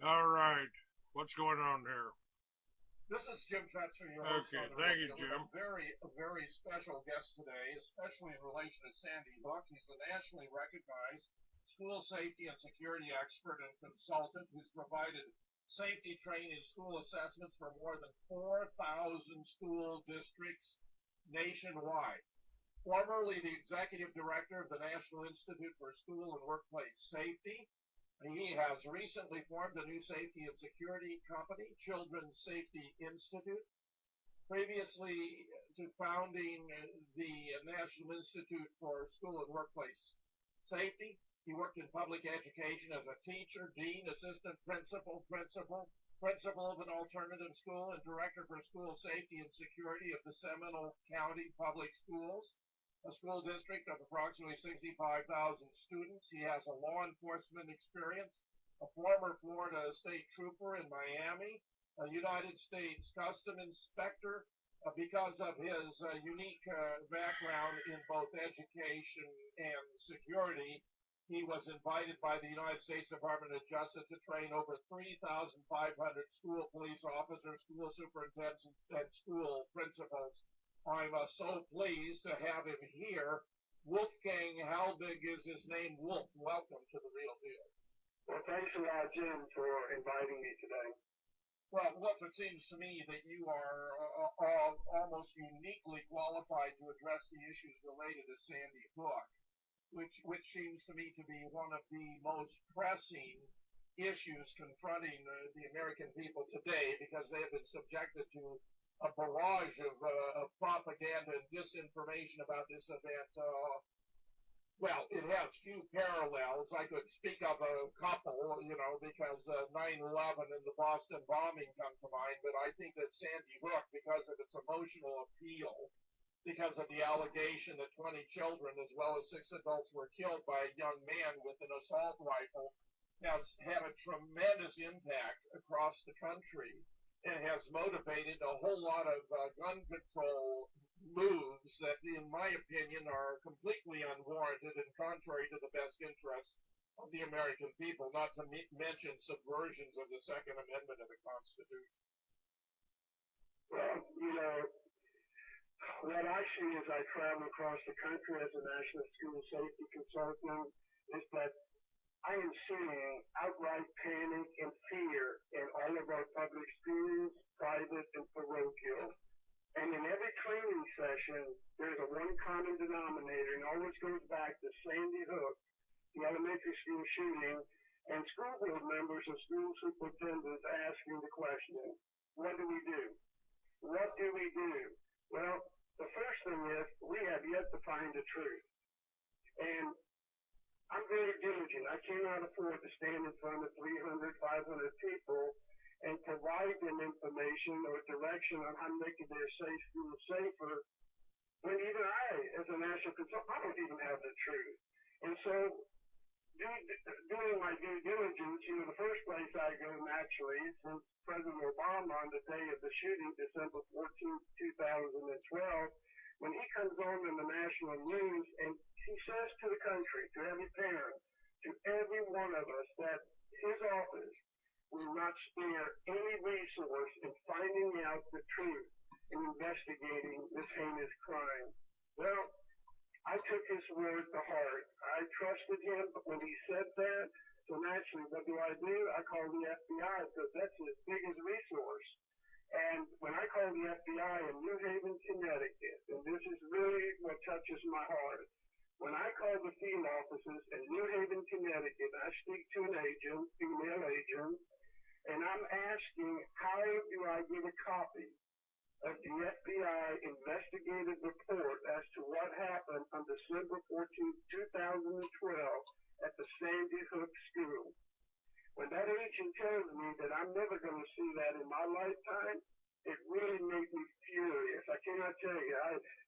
All right. What's going on here? This is Jim Fetzer, your host. Okay, thank you, Jim. A very special guest today, especially in relation to Sandy Hook. He's a nationally recognized school safety and security expert and consultant who's provided safety training in school assessments for more than 4,000 school districts nationwide. Formerly the executive director of the National Institute for School and Workplace Safety, he has recently formed a new safety and security company, Children's Safety Institute. Previously to founding the National Institute for School and Workplace Safety, he worked in public education as a teacher, dean, assistant principal of an alternative school, and director for school safety and security of the Seminole County Public Schools, a school district of approximately 65,000 students. He has a law enforcement experience, a former Florida state trooper in Miami, a United States custom inspector. Because of his unique background in both education and security, he was invited by the United States Department of Justice to train over 3,500 school police officers, school superintendents, and school principals. I'm so pleased to have him here. Wolfgang Halbig is his name. Wolf, welcome to The Real Deal. Well, thanks a lot, Jim, for inviting me today. Well, Wolf, it seems to me that you are almost uniquely qualified to address the issues related to Sandy Hook, which seems to me to be one of the most pressing issues confronting the American people today, because they have been subjected to a barrage of propaganda and disinformation about this event. Well, it has few parallels. I could speak of a couple, because 9/11 and the Boston bombing come to mind, but I think that Sandy Hook, because of its emotional appeal, because of the allegation that 20 children as well as 6 adults were killed by a young man with an assault rifle, has had a tremendous impact across the country and has motivated a whole lot of gun control moves that, in my opinion, are completely unwarranted and contrary to the best interests of the American people, not to mention subversions of the Second Amendment of the Constitution. Well, what I see as I travel across the country as a national school safety consultant is that I am seeing outright panic and fear in all of our public schools, private and parochial. And in every training session, there's a one common denominator, and always goes back to Sandy Hook, the elementary school shooting, and school board members and school superintendents asking the question, what do we do? What do we do? Well, the first thing is we have yet to find the truth. And I'm very diligent. I cannot afford to stand in front of 300, 500 people and provide them information or direction on how to make their safe school safer, when even I, as a national consultant, I don't even have the truth. And so, doing my due diligence, the first place I go naturally, since President Obama on the day of the shooting, December 14th, 2012, when he comes on in the national news and he says to the country, to every parent, to every one of us, that his office will not spare any resource in finding out the truth and investigating this heinous crime. Well, I took his word to heart. I trusted him when he said that. So naturally, what do? I call the FBI because that's his biggest resource. And when I call the FBI in New Haven, Connecticut, and this is really what touches my heart, when I call the field offices in New Haven, Connecticut, I speak to an agent, female agent, and I'm asking, how do I get a copy of the FBI investigative report as to what happened on December 14th, 2012 at the Sandy Hook School? When that agent tells me that I'm never going to see that in my lifetime, it really made me furious. I cannot tell you.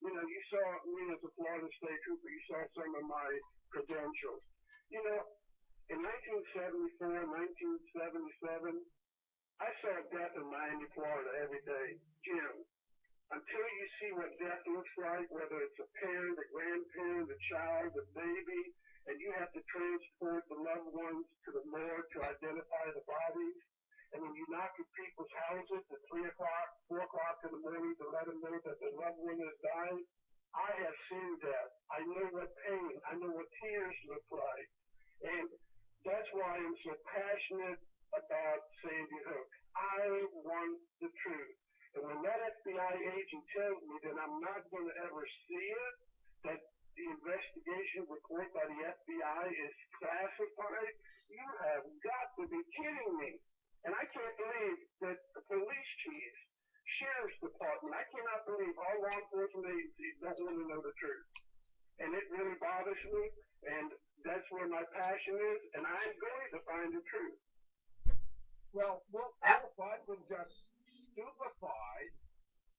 You saw me as a Florida State Trooper. You saw some of my credentials. In 1974, 1977, I saw death in Miami, Florida every day. Jim, until you see what death looks like, whether it's a parent, a grandparent, a child, a baby, and you have to transport the loved ones to the morgue to identify the bodies, and when you knock at people's houses at 3 o'clock, 4 o'clock in the morning to let them know that their loved one has died, I have seen death. I know what pain, I know what tears look like. And that's why I'm so passionate about Sandy Hook. I want the truth. And when that FBI agent tells me that I'm not going to ever see it, that the investigation report by the FBI is classified, you have got to be kidding me. And I can't believe that the police chief, sheriff's department, I cannot believe all law enforcement agencies don't want to know the truth. And it really bothers me, and that's where my passion is, and I'm going to find the truth. Well, I've been just stupefied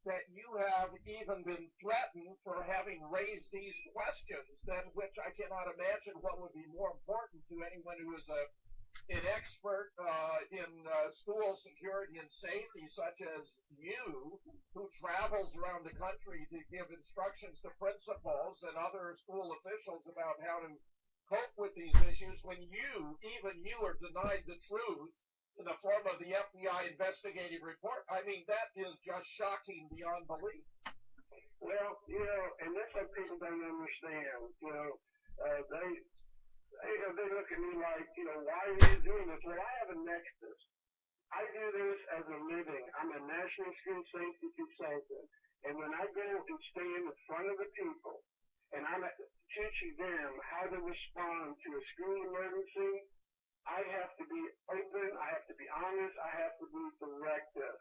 that you have even been threatened for having raised these questions, than which I cannot imagine what would be more important to anyone who is an expert in school security and safety, such as you, who travels around the country to give instructions to principals and other school officials about how to cope with these issues, when even you are denied the truth in the form of the FBI investigative report. I mean, that is just shocking beyond belief. Well, and that's what people don't understand. They look at me like, why are you doing this? Well, I have a nexus. I do this as a living. I'm a national school safety consultant. And when I go and stand in front of the people and I'm teaching them how to respond to a school emergency, I have to be open, I have to be honest, I have to be directive.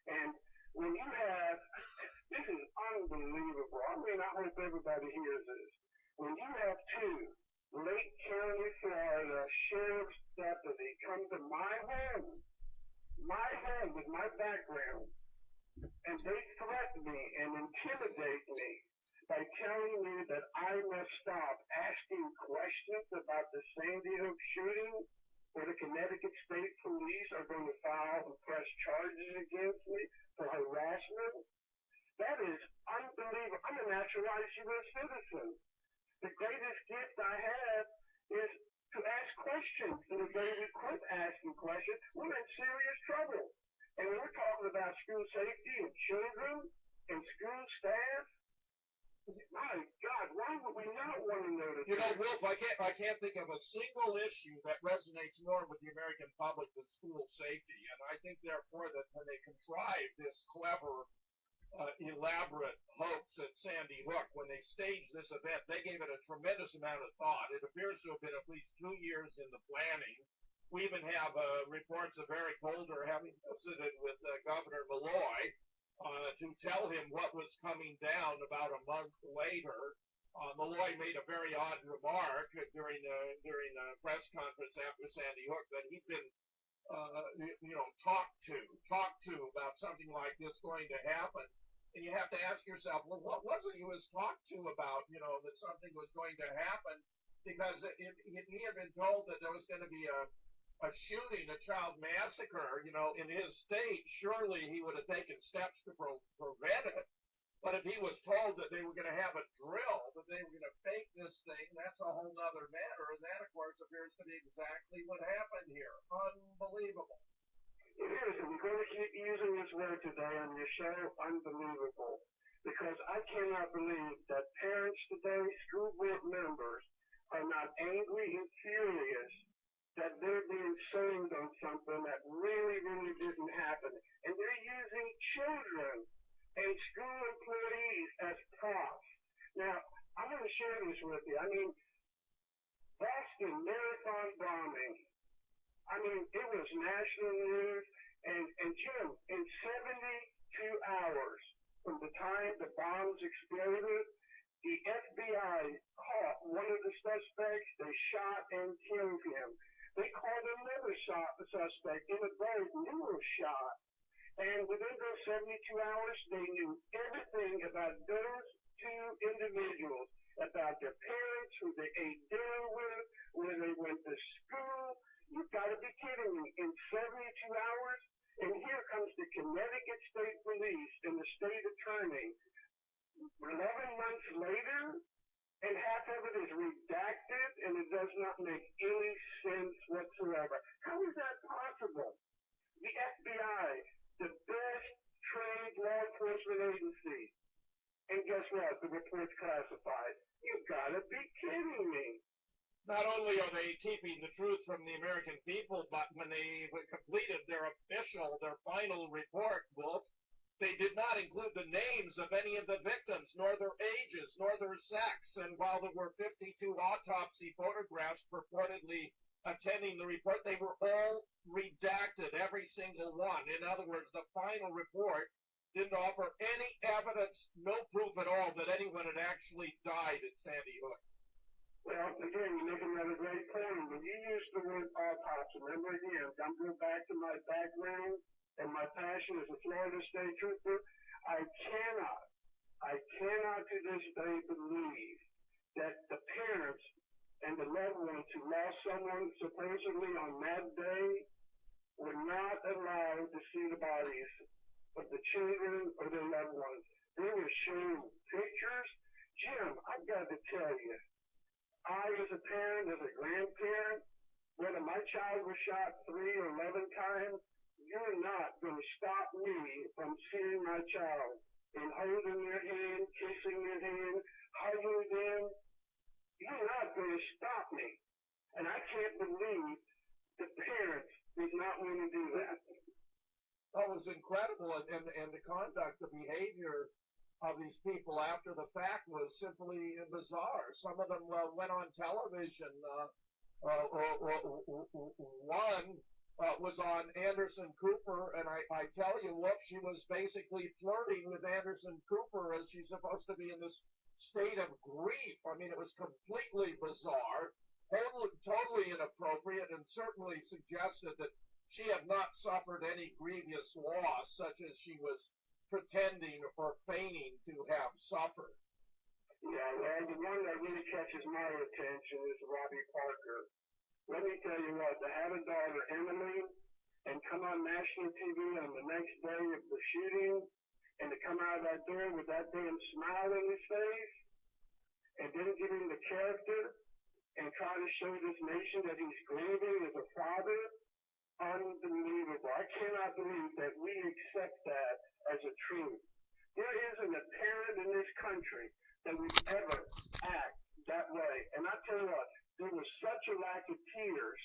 And when you have, this is unbelievable. I mean, I hope everybody hears this. When you have two Lake County, Florida sheriff's deputy come to my home with my background, and they threaten me and intimidate me by telling me that I must stop asking questions about the Sandy Hook shooting, where the Connecticut State Police are going to file and press charges against me for harassment. That is unbelievable. I'm a naturalized U.S. citizen. The greatest gift I have is to ask questions. And the day we quit asking questions, we're in serious trouble. And when we're talking about school safety and children and school staff, my God, why would we not want to know the truth? Wolf, I can't think of a single issue that resonates more with the American public than school safety. And I think, therefore, that when they contrived this clever, elaborate hoax at Sandy Hook, when they staged this event, they gave it a tremendous amount of thought. It appears to have been at least 2 years in the planning. We even have reports of Eric Holder having visited with Governor Malloy to tell him what was coming down about a month later. Malloy made a very odd remark during the press conference after Sandy Hook that he'd been talked to about something like this going to happen. And you have to ask yourself, well, what was it he was talked to about, that something was going to happen? Because if he had been told that there was going to be a shooting, a child massacre, in his state, surely he would have taken steps to prevent it. But if he was told that they were going to have a drill, that they were going to fake this thing, that's a whole other matter. And that, of course, appears to be exactly what happened here. Unbelievable. It is, and we're going to keep using this word today on your show, unbelievable. Because I cannot believe that parents today, school board members, are not angry and furious that they're being shamed on something that really, really didn't happen. And they're using children and school employees as props. Now, I'm going to share this with you. I mean, Boston Marathon bombing. I mean, it was national news. And Jim, in 72 hours from the time the bombs exploded, the FBI caught one of the suspects. They shot and killed him. They caught another suspect in a boat who was shot. And within those 72 hours, they knew everything about those two individuals, about their parents, who they ate dinner with, where they went to school. You've got to be kidding me. In 72 hours, and here comes the Connecticut State Police and the state attorney 11 months later, and half of it is redacted, and it does not make any sense whatsoever. How is that possible? The FBI, the best trained law enforcement agency, and guess what? The report's classified. You've got to be kidding me. Not only are they keeping the truth from the American people, but when they completed their final report, Wolf, they did not include the names of any of the victims, nor their ages, nor their sex. And while there were 52 autopsy photographs purportedly attending the report, they were all redacted, every single one. In other words, the final report didn't offer any evidence, no proof at all that anyone had actually died at Sandy Hook. Well, again, you make another great point. When you use the word autopsy, remember again, I'm going back to my background and my passion as a Florida State Trooper. I cannot to this day believe that the parents and the loved ones who lost someone supposedly on that day were not allowed to see the bodies of the children or their loved ones. They were showing pictures. Jim, I've got to tell you, I, as a parent, as a grandparent, whether my child was shot 3 or 11 times, you're not going to stop me from seeing my child and holding their hand, kissing their hand, hugging them. You're not going to stop me. And I can't believe the parents did not want to do that. That was incredible, and the conduct, the behavior of these people after the fact was simply bizarre. Some of them went on television. One was on Anderson Cooper, and I tell you, look, she was basically flirting with Anderson Cooper as she's supposed to be in this state of grief. I mean, it was completely bizarre, totally inappropriate, and certainly suggested that she had not suffered any grievous loss, such as she was pretending or feigning to have suffered. Yeah, well, the one that really catches my attention is Robbie Parker. Let me tell you what, to have a daughter, Emily, and come on national TV on the next day of the shooting, and to come out of that door with that damn smile on his face, and then give him the character, and try to show this nation that he's grieving as a father, unbelievable. I cannot believe that we accept that as a truth. There isn't a parent in this country that would ever act that way. And I tell you what, there was such a lack of tears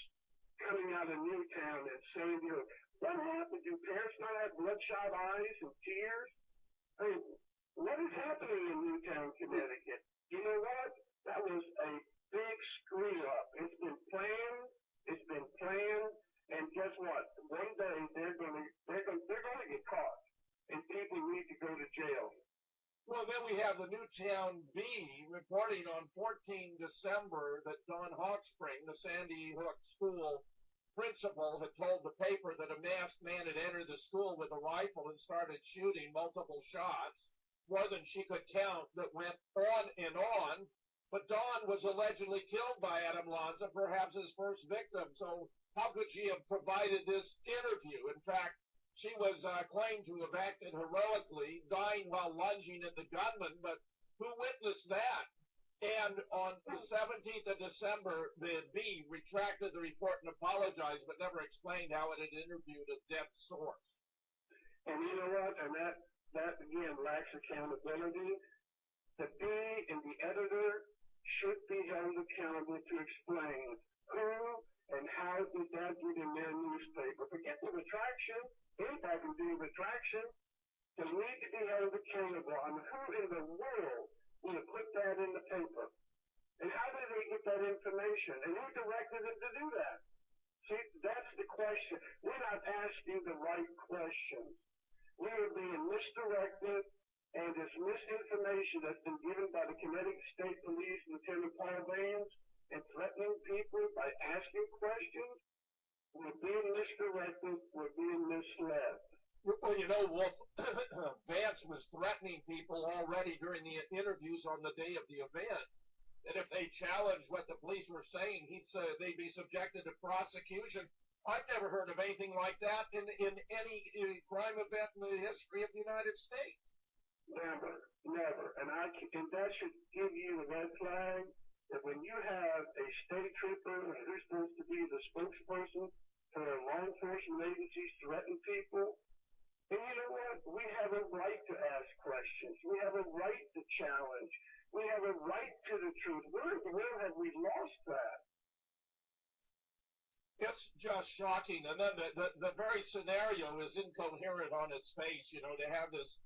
coming out of Newtown and Sandy Hook. What happened? Do parents not have bloodshot eyes and tears? I mean, what is happening in Newtown, Connecticut? You know what? That was a big screw up. It's been planned, and guess what? One day they're going to get caught, and people need to go to jail. Well, then we have the Newtown Bee reporting on 14 December that Don Hawkspring, the Sandy Hook school principal, had told the paper that a masked man had entered the school with a rifle and started shooting multiple shots, more than she could count, that went on and on. But Dawn was allegedly killed by Adam Lanza, perhaps his first victim. So how could she have provided this interview? In fact, she was claimed to have acted heroically, dying while lunging at the gunman, but who witnessed that? And on the 17th of December, the Bee retracted the report and apologized, but never explained how it had interviewed a dead source. And you know what? And that again lacks accountability. The Bee and the editor should be held accountable to explain who and how did that get in their newspaper. Forget the retraction. Anybody can do a retraction. They need to be held accountable on who in the world would have put that in the paper. And how did they get that information? And who directed them to do that? See, that's the question. We're not asking the right questions. We are being misdirected, and this misinformation that's been given by the Connecticut State Police, Lieutenant Paul Vance, and threatening people by asking questions, we're being misdirected, we're being misled. Well, you know, Wolf, Vance was threatening people already during the interviews on the day of the event. And if they challenged what the police were saying, they'd be subjected to prosecution. I've never heard of anything like that in any crime event in the history of the United States. Never. And that should give you a red flag that when you have a state trooper who's supposed to be the spokesperson for law enforcement agencies threatening people, and you know what? We have a right to ask questions. We have a right to challenge. We have a right to the truth. Where have we lost that? It's just shocking. And then the very scenario is incoherent on its face. You know, to have this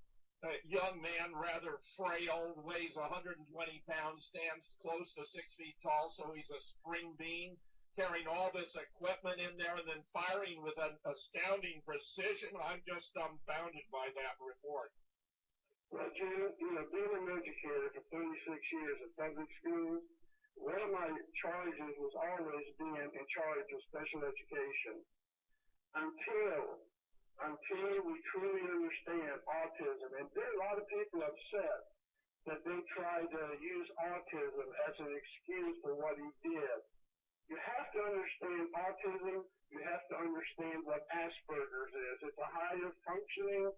young man, rather frail, weighs 120 pounds, stands close to 6 feet tall, so he's a string bean, carrying all this equipment in there and then firing with an astounding precision. I'm just dumbfounded by that report. Well, Jim, you know, being an educator for 36 years in public schools, one of my charges was always being in charge of special education. Until we truly understand autism, and there are a lot of people upset that they try to use autism as an excuse for what he did. You have to understand autism. You have to understand what Asperger's is. It's a higher functioning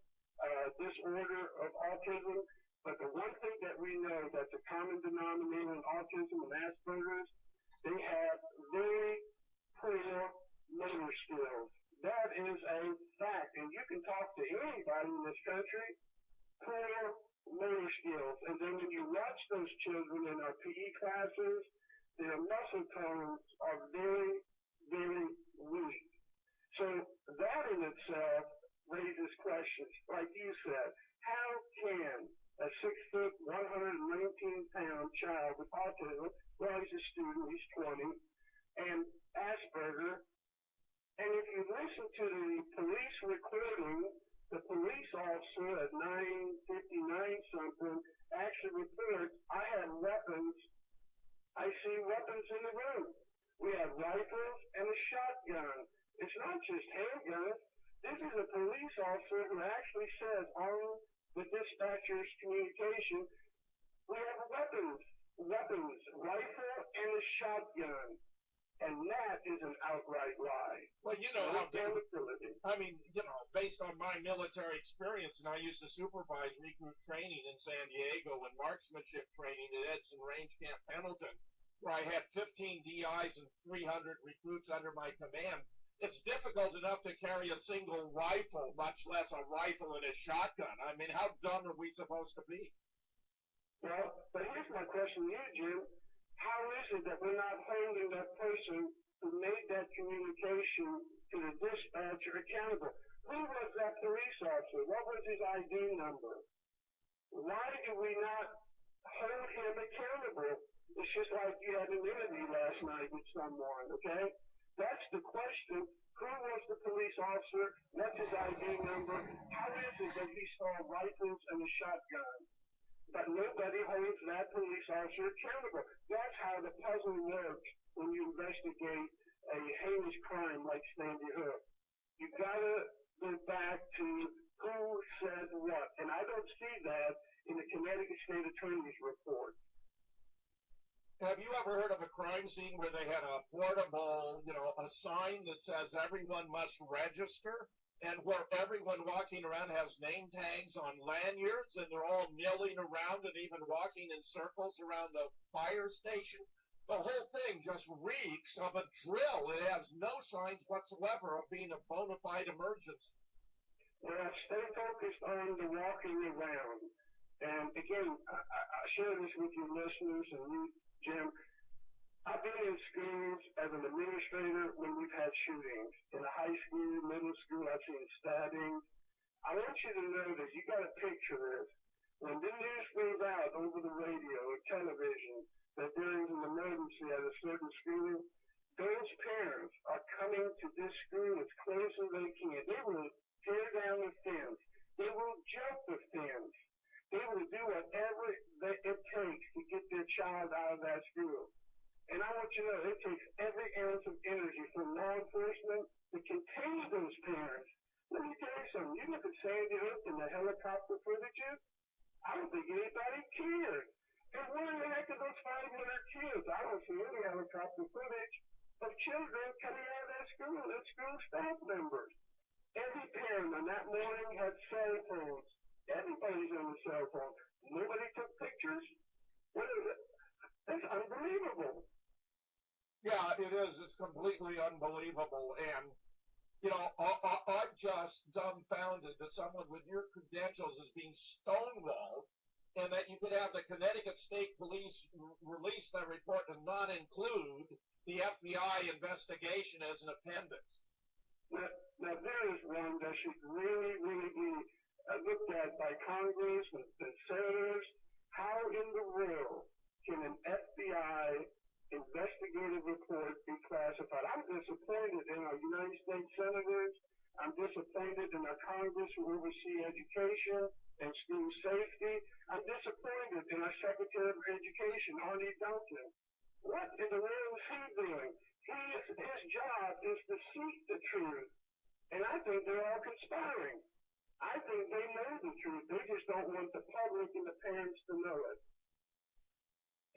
disorder of autism. But the one thing that we know that's a common denominator in autism and Asperger's, they have very poor motor skills. That is a fact. And you can talk to anybody in this country, poor motor skills. And then when you watch those children in our PE classes, their muscle tones are very, very weak. So that in itself raises questions. Like you said, how can a 6 foot, 119-pound child with autism, well, he's a student, he's 20, and Asperger, and if you listen to the police recording, the police officer at 9:59 something actually reports, I have weapons. I see weapons in the room. We have rifles and a shotgun. It's not just handguns. This is a police officer who actually says on the dispatcher's communication, we have weapons, rifle and a shotgun. And that is an outright lie. Well, you know, based on my military experience, and I used to supervise recruit training in San Diego and marksmanship training at Edson Range Camp Pendleton, where I had 15 DIs and 300 recruits under my command. It's difficult enough to carry a single rifle, much less a rifle and a shotgun. I mean, how dumb are we supposed to be? Well, but here's my question to you, Jim. How is it that we're not holding that person who made that communication to the dispatcher accountable? Who was that police officer? What was his ID number? Why do we not hold him accountable? It's just like you had an interview last night with someone, okay? That's the question. Who was the police officer? What's his ID number? How is it that he saw rifles and a shotgun? but nobody holds that police officer accountable. That's how the puzzle works when you investigate a heinous crime like Sandy Hook. You gotta go back to who said what, and I don't see that in the Connecticut State Attorney's report. Have you ever heard of a crime scene where they had a portable, a sign that says everyone must register, and where everyone walking around has name tags on lanyards, and they're all milling around and even walking in circles around the fire station? The whole thing just reeks of a drill. It has no signs whatsoever of being a bona fide emergency. Well, stay focused on the walking around. And again, I share this with your listeners and you, Jim. I've been in schools as an administrator when we've had shootings. In the high school, middle school, I've seen stabbings. I want you to know that you got to picture this. When the news goes out over the radio or television that there is an emergency at a certain school, those parents are coming to this school as close as they can. They will tear down the fence. They will jump the fence. They will do whatever it takes to get their child out of that school. And I want you to know it takes every ounce of energy from law enforcement to contain those parents. Let me tell you something. You look at Sandy Hook and the helicopter footages, I don't think anybody cared. And where the heck are those 500 kids? I don't see any helicopter footage of children coming out of that school and school staff members. Every parent on that morning had cell phones. Everybody's on the cell phone. Nobody took pictures. What is it? That's unbelievable. Yeah, it is. It's completely unbelievable. And, I'm just dumbfounded that someone with your credentials is being stonewalled, and that you could have the Connecticut State Police release their report and not include the FBI investigation as an appendix. Now there is one that should really, really be looked at by Congress and senators. How in the world can an FBI investigative report be classified? I'm disappointed in our United States senators. I'm disappointed in our Congress who oversee education and school safety. I'm disappointed in our Secretary of Education, Arnie Duncan. What in the world is he doing? His job is to seek the truth. And I think they're all conspiring. I think they know the truth. They just don't want the public and the parents to know it.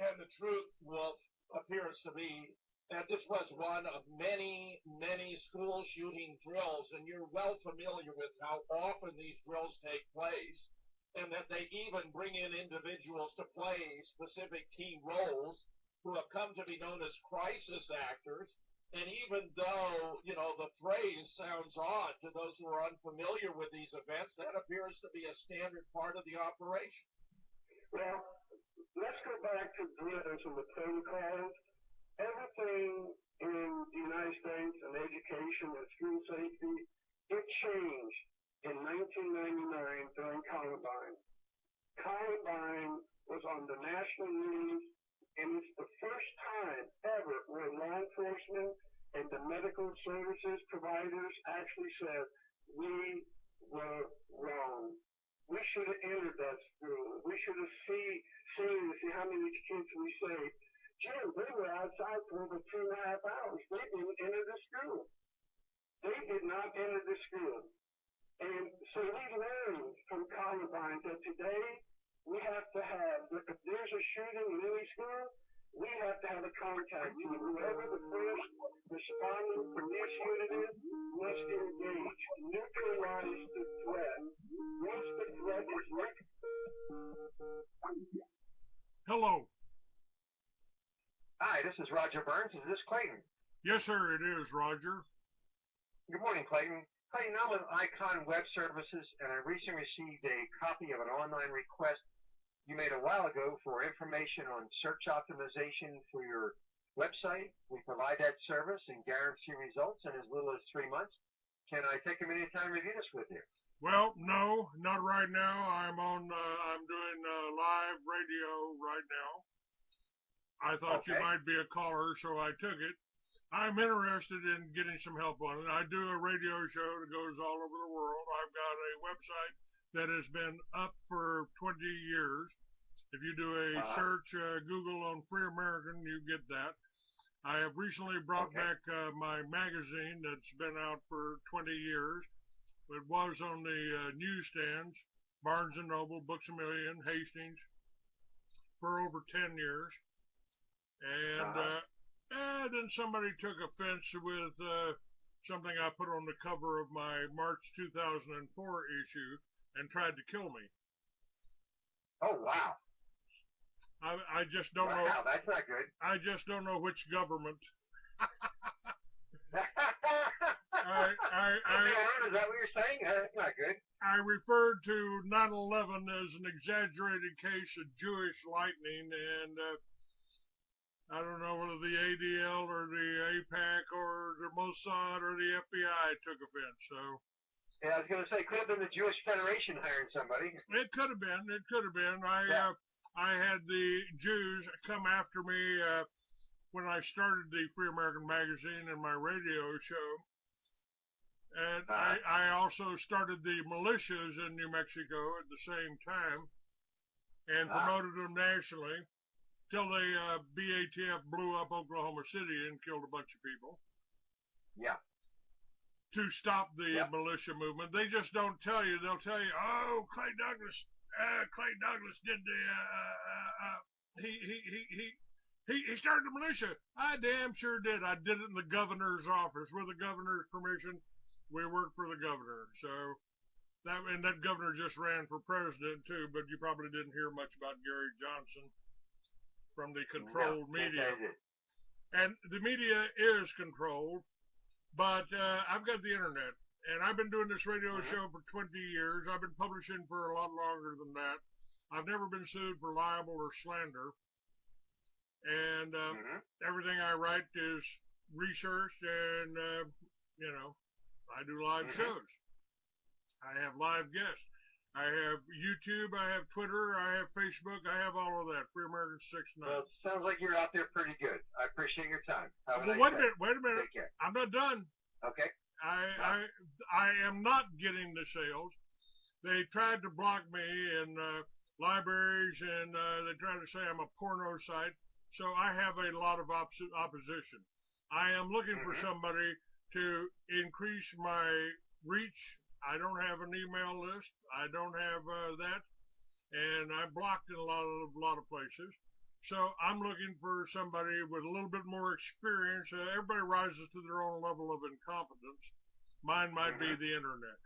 And the truth, Wolf, appears to be that this was one of many, many school shooting drills, and you're well familiar with how often these drills take place, and that they even bring in individuals to play specific key roles who have come to be known as crisis actors. And even though, the phrase sounds odd to those who are unfamiliar with these events, that appears to be a standard part of the operation. Well, let's go back to drills and the protocols. Everything in the United States and education and school safety, it changed in 1999 during Columbine. Columbine was on the national news, and it's the first time ever where law enforcement and the medical services providers actually said, we were wrong. We should have entered that school. We should have seen to see how many kids we saved. Jim, they were outside for over 2.5 hours. They didn't enter the school. They did not enter the school. And so we learned from Columbine that today we have to have, if there's a shooting in any school, we have to have a contact team. Whoever the first respondent from this unit is must engage, neutralize the threat. Once the threat is Hello. Hi, this is Roger Burns. Is this Clayton? Yes, sir, it is, Roger. Good morning, Clayton. Clayton, I'm with Icon Web Services, and I recently received a copy of an online request you made a while ago for information on search optimization for your website. We provide that service and guarantee results in as little as 3 months. Can I take a minute time to review this with you? Well, no, not right now. I'm doing live radio right now. I thought you might be a caller, so I took it. I'm interested in getting some help on it. I do a radio show that goes all over the world. I've got a website that has been up for 20 years. If you do a search, Google on Free American, you get that. I have recently brought back my magazine that's been out for 20 years. It was on the newsstands, Barnes & Noble, Books A Million, Hastings, for over 10 years. And then somebody took offense with something I put on the cover of my March 2004 issue and tried to kill me. Oh, wow. I just don't know. Wow, that's not good. I just don't know which government. Is that what you're saying? That's not good. I referred to 9/11 as an exaggerated case of Jewish lightning, and I don't know whether the ADL or the APAC or the Mossad or the FBI took offense. So. Yeah, I was going to say, could have been the Jewish Federation hiring somebody. It could have been. It could have been. I had the Jews come after me when I started the Free American Magazine and my radio show. And I also started the militias in New Mexico at the same time and promoted them nationally till the BATF blew up Oklahoma City and killed a bunch of people. Yeah. To stop the militia movement. They just don't tell you. They'll tell you, oh, Clay Douglas did the, he started the militia. I damn sure did. I did it in the governor's office. With the governor's permission, we worked for the governor. So, that governor just ran for president, too, but you probably didn't hear much about Gary Johnson from the controlled media. And the media is controlled, but I've got the internet. And I've been doing this radio show for 20 years. I've been publishing for a lot longer than that. I've never been sued for libel or slander. And everything I write is researched, and, I do live shows. I have live guests. I have YouTube, I have Twitter, I have Facebook, I have all of that. Free American 6'9". Well, it sounds like you're out there pretty good. I appreciate your time. Wait a minute. Take care. I'm not done. Okay. I am not getting the sales. They tried to block me in libraries, and they tried to say I'm a porno site. So I have a lot of opposition. I am looking for somebody to increase my reach. I don't have an email list. I don't have that, and I'm blocked in a lot of places. So I'm looking for somebody with a little bit more experience. Everybody rises to their own level of incompetence. Mine might be the internet.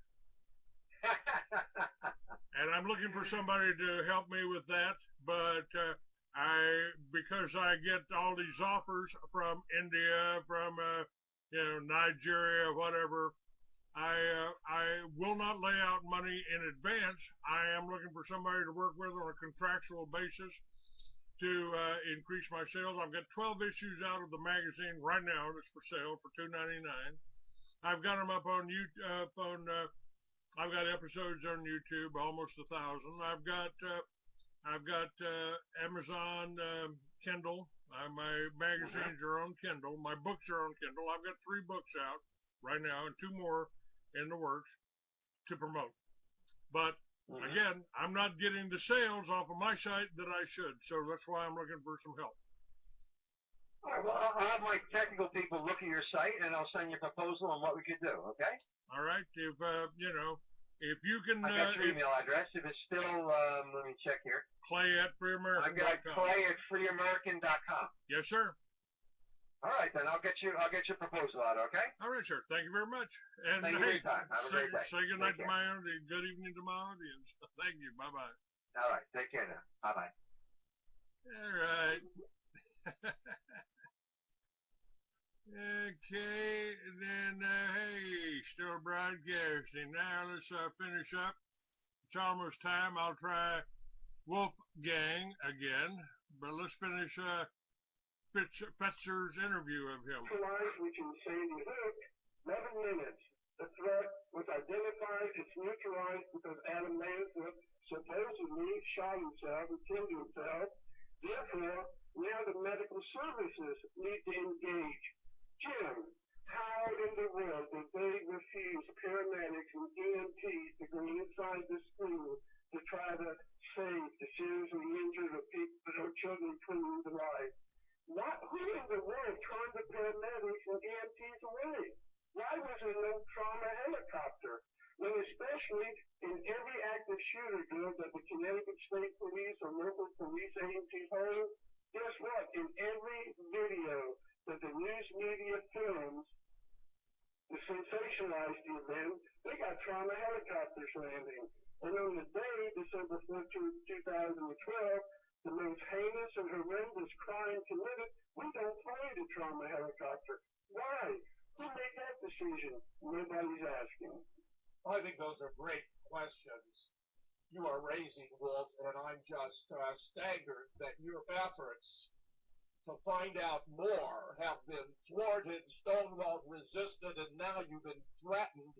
And I'm looking for somebody to help me with that. But because I get all these offers from India, from Nigeria, whatever, I will not lay out money in advance. I am looking for somebody to work with on a contractual basis to increase my sales. I've got 12 issues out of the magazine right now that's for sale for $2.99. I've got them up on YouTube. I've got episodes on YouTube, almost 1,000. I've got Amazon Kindle. My magazines are on Kindle. My books are on Kindle. I've got 3 books out right now and 2 more in the works to promote. But again, I'm not getting the sales off of my site that I should, so that's why I'm looking for some help. All right, well, I'll have my technical people look at your site, and I'll send you a proposal on what we could do, okay? All right, if you can... I got your email address. If it's still, let me check here. Clay@freeamerican.com. I've got Clay@freeamerican.com. Yes, sir. All right, then I'll get your proposal out, okay? All right, sir. Thank you very much. And thank you for your time. Have a great day. Say good night to my audience. Good evening to my audience. Thank you. Bye-bye. All right. Take care now. Bye-bye. All right. Okay, then, hey, still broadcasting. Now let's finish up. It's almost time. I'll try Wolfgang again, but let's finish Fetzer's interview of him. Which in Sandy Hook, 11 minutes. The threat was identified. It's neutralized because Adam Lanza supposedly shot himself and killed himself. Therefore, now the medical services need to engage. Jim, how in the world did they refuse paramedics and EMTs to go inside the school to try to save the seriously injured or people or children put into life. Who in the world turned the paramedics and EMTs away? Why was there no trauma helicopter? When especially in every active shooter drill that the Connecticut State Police or local police agencies hold, guess what? In every video that the news media films to sensationalize the event, they got trauma helicopters landing. And on the day, December 14, 2012, the most heinous and horrendous crime committed, we don't find a trauma helicopter. Why? Who made that decision? Nobody's asking. I think those are great questions you are raising, Wolf, and I'm just staggered that your efforts to find out more have been thwarted, stonewalled, resisted, and now you've been threatened.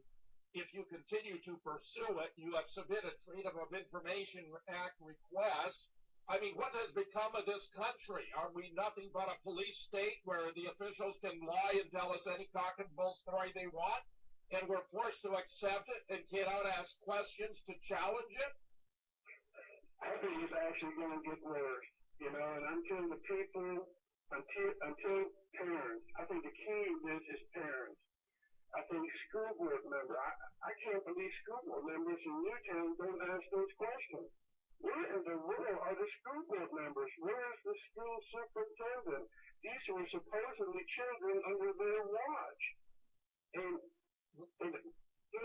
If you continue to pursue it, you have submitted Freedom of Information Act requests. I mean, what has become of this country? Are we nothing but a police state where the officials can lie and tell us any cock and bull story they want, and we're forced to accept it and cannot ask questions to challenge it? I think it's actually going to get worse, and until the people, until parents, I think the key to this is parents. I think school board members, I can't believe school board members in Newtown don't ask those questions. Where in the world are the school board members? Where is the school superintendent? These were supposedly children under their watch. And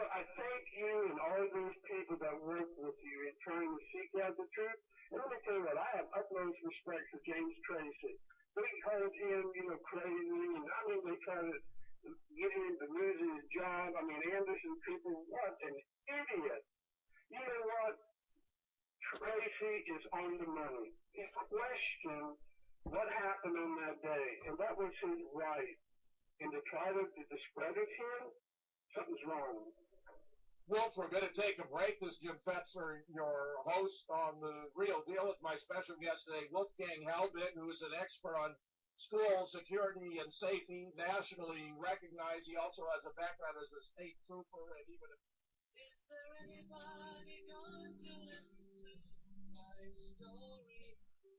I thank you and all those people that work with you in trying to seek out the truth. And let me tell you what, I have utmost respect for James Tracy. They called him, crazy, and they try to get him to lose his job. Anderson people, what an idiot. You know what? Tracy is on the money. He questioned what happened on that day, and that was his right. And to try to discredit him, something's wrong. Wolf, we're going to take a break. This is Jim Fetzler, your host on The Real Deal, with my special guest today, Wolfgang Halbig, who is an expert on school security and safety, nationally recognized. He also has a background as a state trooper and even a... Is there anybody going to listen to my story?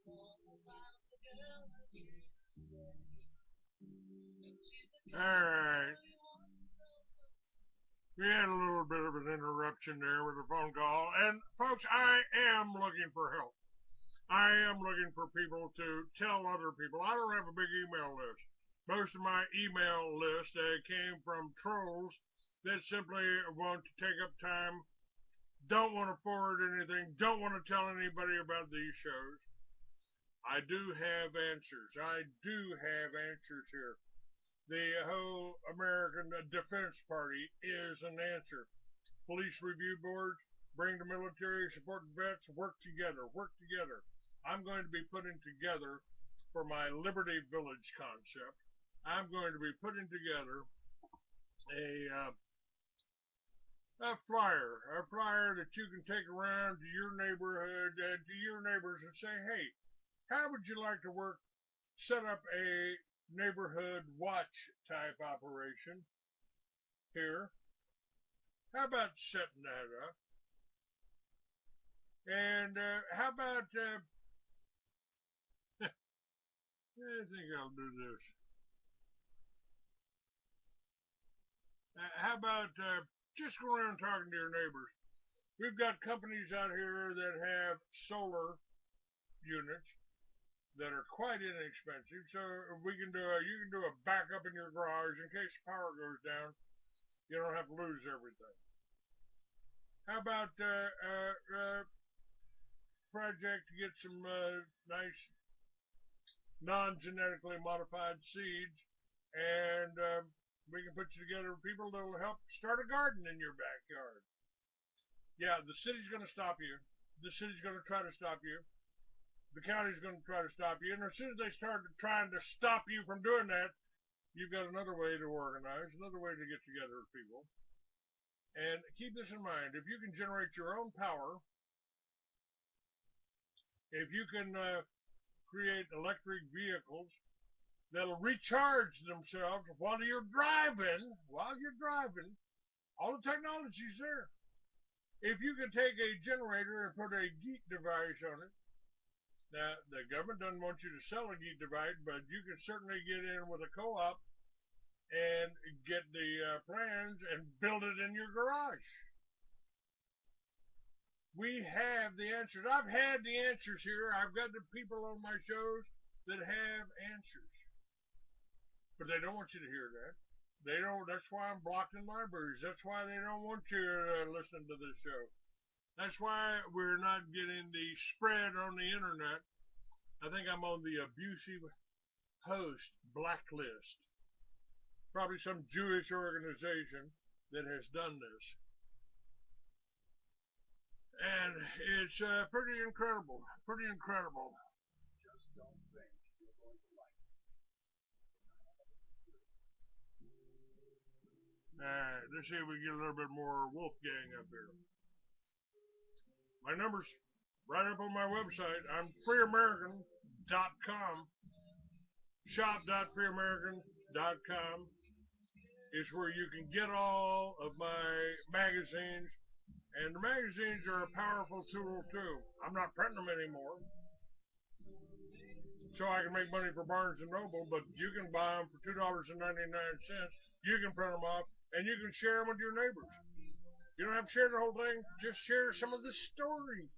All about the girl who used to stay. All right. We had a little bit of an interruption there with a phone call. And, folks, I am looking for help. I am looking for people to tell other people. I don't have a big email list. Most of my email list came from trolls that simply want to take up time, don't want to forward anything, don't want to tell anybody about these shows. I do have answers. I do have answers here. The whole American Defense Party is an answer. Police review boards, bring the military, support the vets, work together, work together. I'm going to be putting together for my Liberty Village concept. I'm going to be putting together a flyer that you can take around to your neighborhood, to your neighbors and say, hey, how would you like to set up a neighborhood watch type operation here? How about setting that up? And how about, I think I'll do this. How about just go around talking to your neighbors? We've got companies out here that have solar units that are quite inexpensive, so you can do a backup in your garage in case the power goes down. You don't have to lose everything. How about project to get some nice non-genetically modified seeds, and we can put you together with people that will help start a garden in your backyard. Yeah, the city's going to stop you. The city's going to try to stop you. The county's going to try to stop you. And as soon as they start trying to stop you from doing that, you've got another way to organize, another way to get together with people. And keep this in mind. If you can generate your own power, if you can create electric vehicles that'll recharge themselves while you're driving, all the technology's there. if you could take a generator and put a geek device on it, now the government doesn't want you to sell a geek device, but you can certainly get in with a co-op and get the plans and build it in your garage. We have the answers. I've had the answers here. I've got the people on my shows that have answers. But they don't want you to hear that. They don't. That's why I'm blocked in libraries. That's why they don't want you to listen to this show. That's why we're not getting the spread on the internet. I think I'm on the abusive host blacklist. Probably some Jewish organization that has done this. And it's pretty incredible. Pretty incredible. Just don't think you're going to like it. Alright, let's see if we get a little bit more Wolfgang up here. My number's right up on my website. I'm freeamerican.com. Shop.freeamerican.com is where you can get all of my magazines. And the magazines are a powerful tool too. I'm not printing them anymore, so I can make money for Barnes and Noble, but you can buy them for $2.99. You can print them off, and you can share them with your neighbors. You don't have to share the whole thing, just share some of the stories.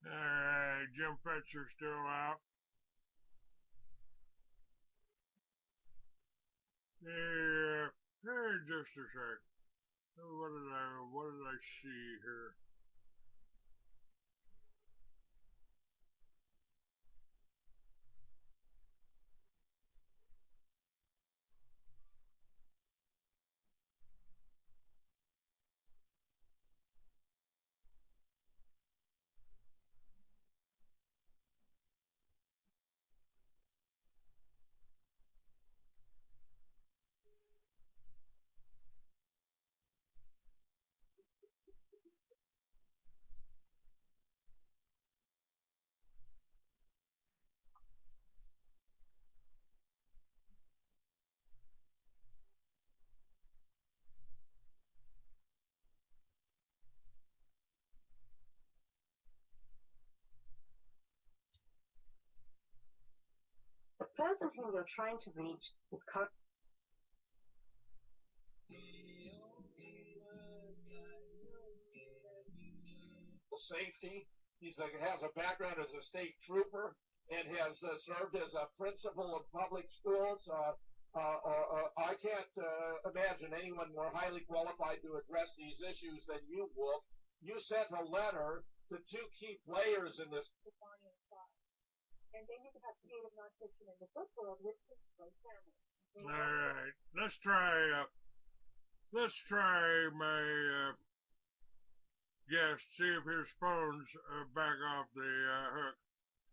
Alright, Jim Fetcher's still out. Yeah, hey, just a sec. What did I see here? The person who you're trying to reach is Safety. He has a background as a state trooper and has served as a principal of public schools. I can't imagine anyone more highly qualified to address these issues than you, Wolf. You sent a letter to two key players in this. And then you can have creative nonfiction in the book world with family. All right, let's try my guest, see if his phone's back off the hook.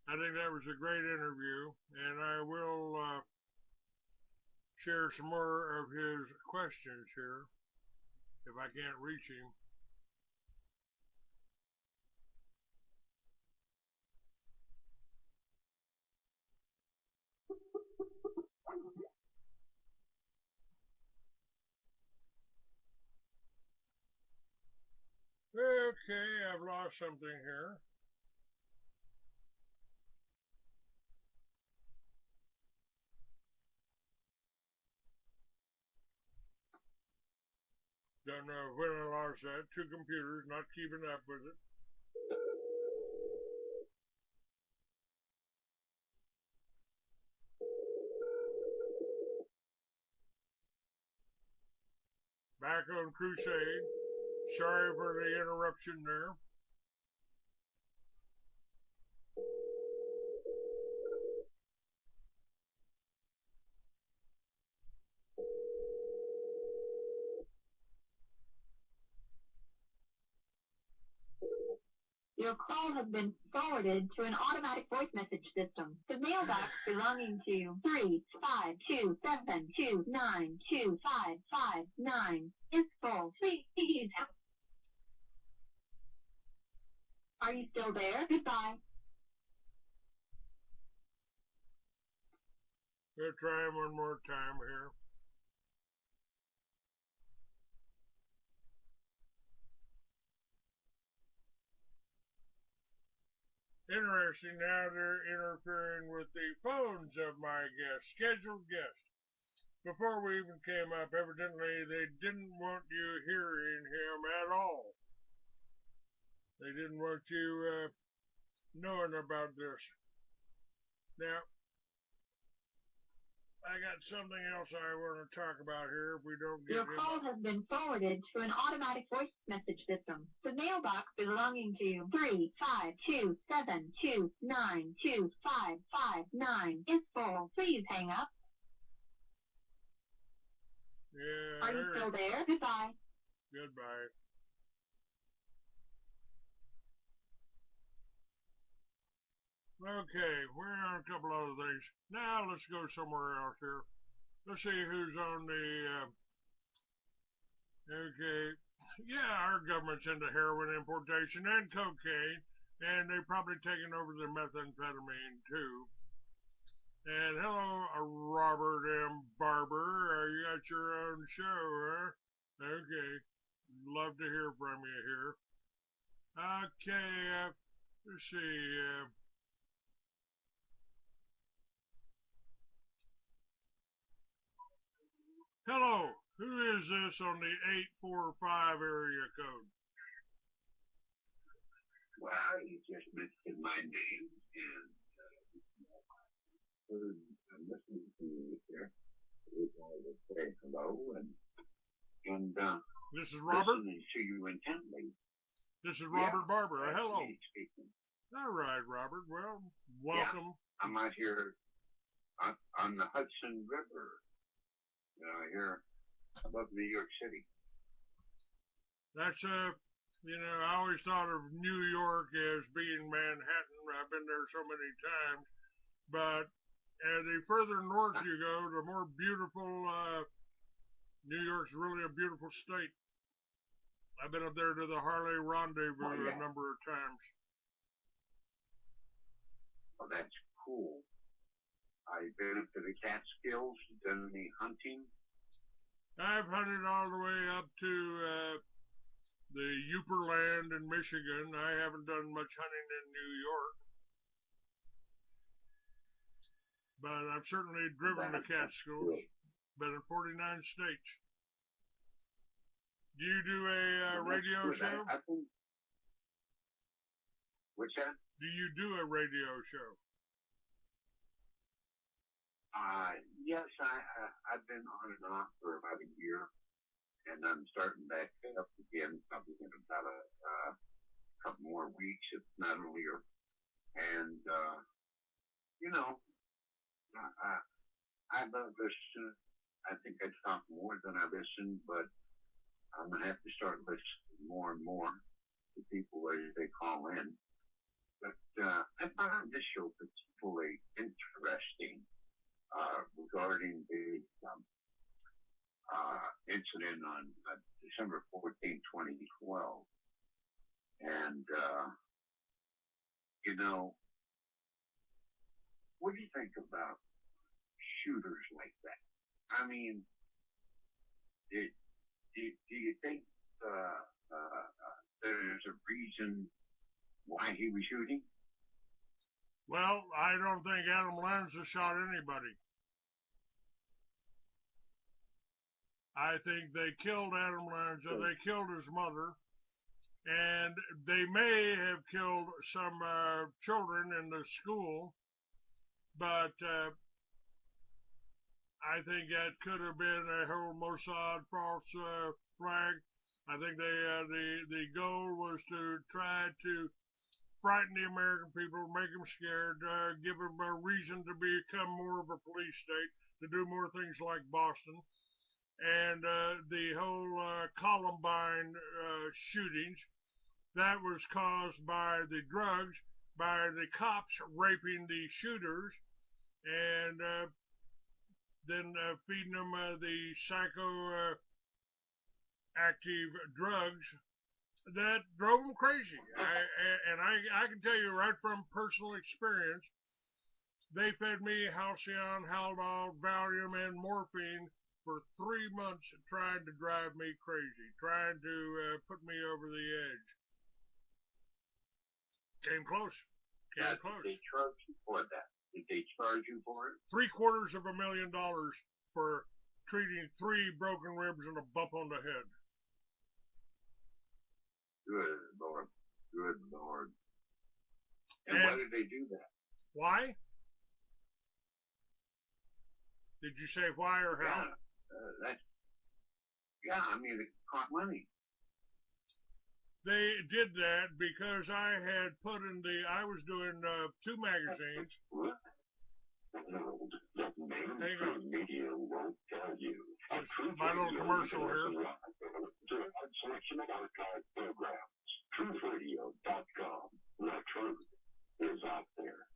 I think that was a great interview, and I will share some more of his questions here if I can't reach him. Okay, I've lost something here. Don't know when I lost that. Two computers, not keeping up with it. Back on crusade. Sorry for the interruption there. Your call has been forwarded to an automatic voice message system. The mailbox belonging to 35272925559 is full. Please. Are you still there? Goodbye. We'll try one more time here. Interesting, now they're interfering with the phones of my guests, scheduled guests. Before we even came up, evidently they didn't want you hearing him at all. They didn't want you knowing about this. Now, I got something else I want to talk about here if we don't get Your call has been forwarded to an automatic voice message system. The mailbox belonging to 35272925559 is full. Please hang up. Yeah. Are you still there? Goodbye. Goodbye. Okay, we're on a couple other things. Now let's go somewhere else here. Let's see who's on the, okay. Yeah, our government's into heroin importation and cocaine, and they've probably taken over the methamphetamine too. And hello, Robert M. Barber. You got your own show, huh? Okay. Love to hear from you here. Okay, let's see. Hello, who is this on the 845 area code? Well, you just mentioned my name, and I'm listening to you here. I wanted to say hello, and this is Robert? listening to you intently. This is Robert Barber. Hello. Speaking. All right, Robert. Well, welcome. Yeah, I'm out here on the Hudson River. Here above New York City. That's I always thought of New York as being Manhattan. I've been there so many times, but the further north you go, the more beautiful. New York's really a beautiful state. I've been up there to the Harley Rendezvous a number of times. Well, that's cool. I've been up to the Catskills, done any hunting. I've hunted all the way up to the Upperland in Michigan. I haven't done much hunting in New York. But I've certainly driven the Catskills. Been in 49 states. Do you do a radio show? What's that? Do you do a radio show? Yes, I've been on and off for about a year, and I'm starting back up again, probably in about a couple more weeks, if not earlier. And, I love listening. I think I talk more than I listen, but I'm going to have to start listening more and more to people as they call in. But I found this show particularly interesting. Regarding the incident on December 14, 2012. And, what do you think about shooters like that? I mean, do you think there's a reason why he was shooting? Well, I don't think Adam Lanza shot anybody. I think they killed Adam Lanza, they killed his mother, and they may have killed some children in the school, but I think that could have been a whole Mossad false flag. I think the goal was to try to frighten the American people, make them scared, give them a reason to become more of a police state, to do more things like Boston. And the whole Columbine shootings that was caused by the drugs, by the cops raping the shooters, and then feeding them the psychoactive drugs that drove them crazy. I can tell you right from personal experience, they fed me Halcyon, Haldol, Valium, and morphine for 3 months, trying to drive me crazy, trying to put me over the edge. Came close. Came close. Did they charge you for that? Did they charge you for it? $750,000 for treating 3 broken ribs and a bump on the head. Good Lord. Good Lord. And why did they do that? Why? Did you say why or how? I mean, it cost money. They did that because I had put in I was doing 2 magazines. Hang on. Just my little commercial here. TruthRadio.com. The truth is out there.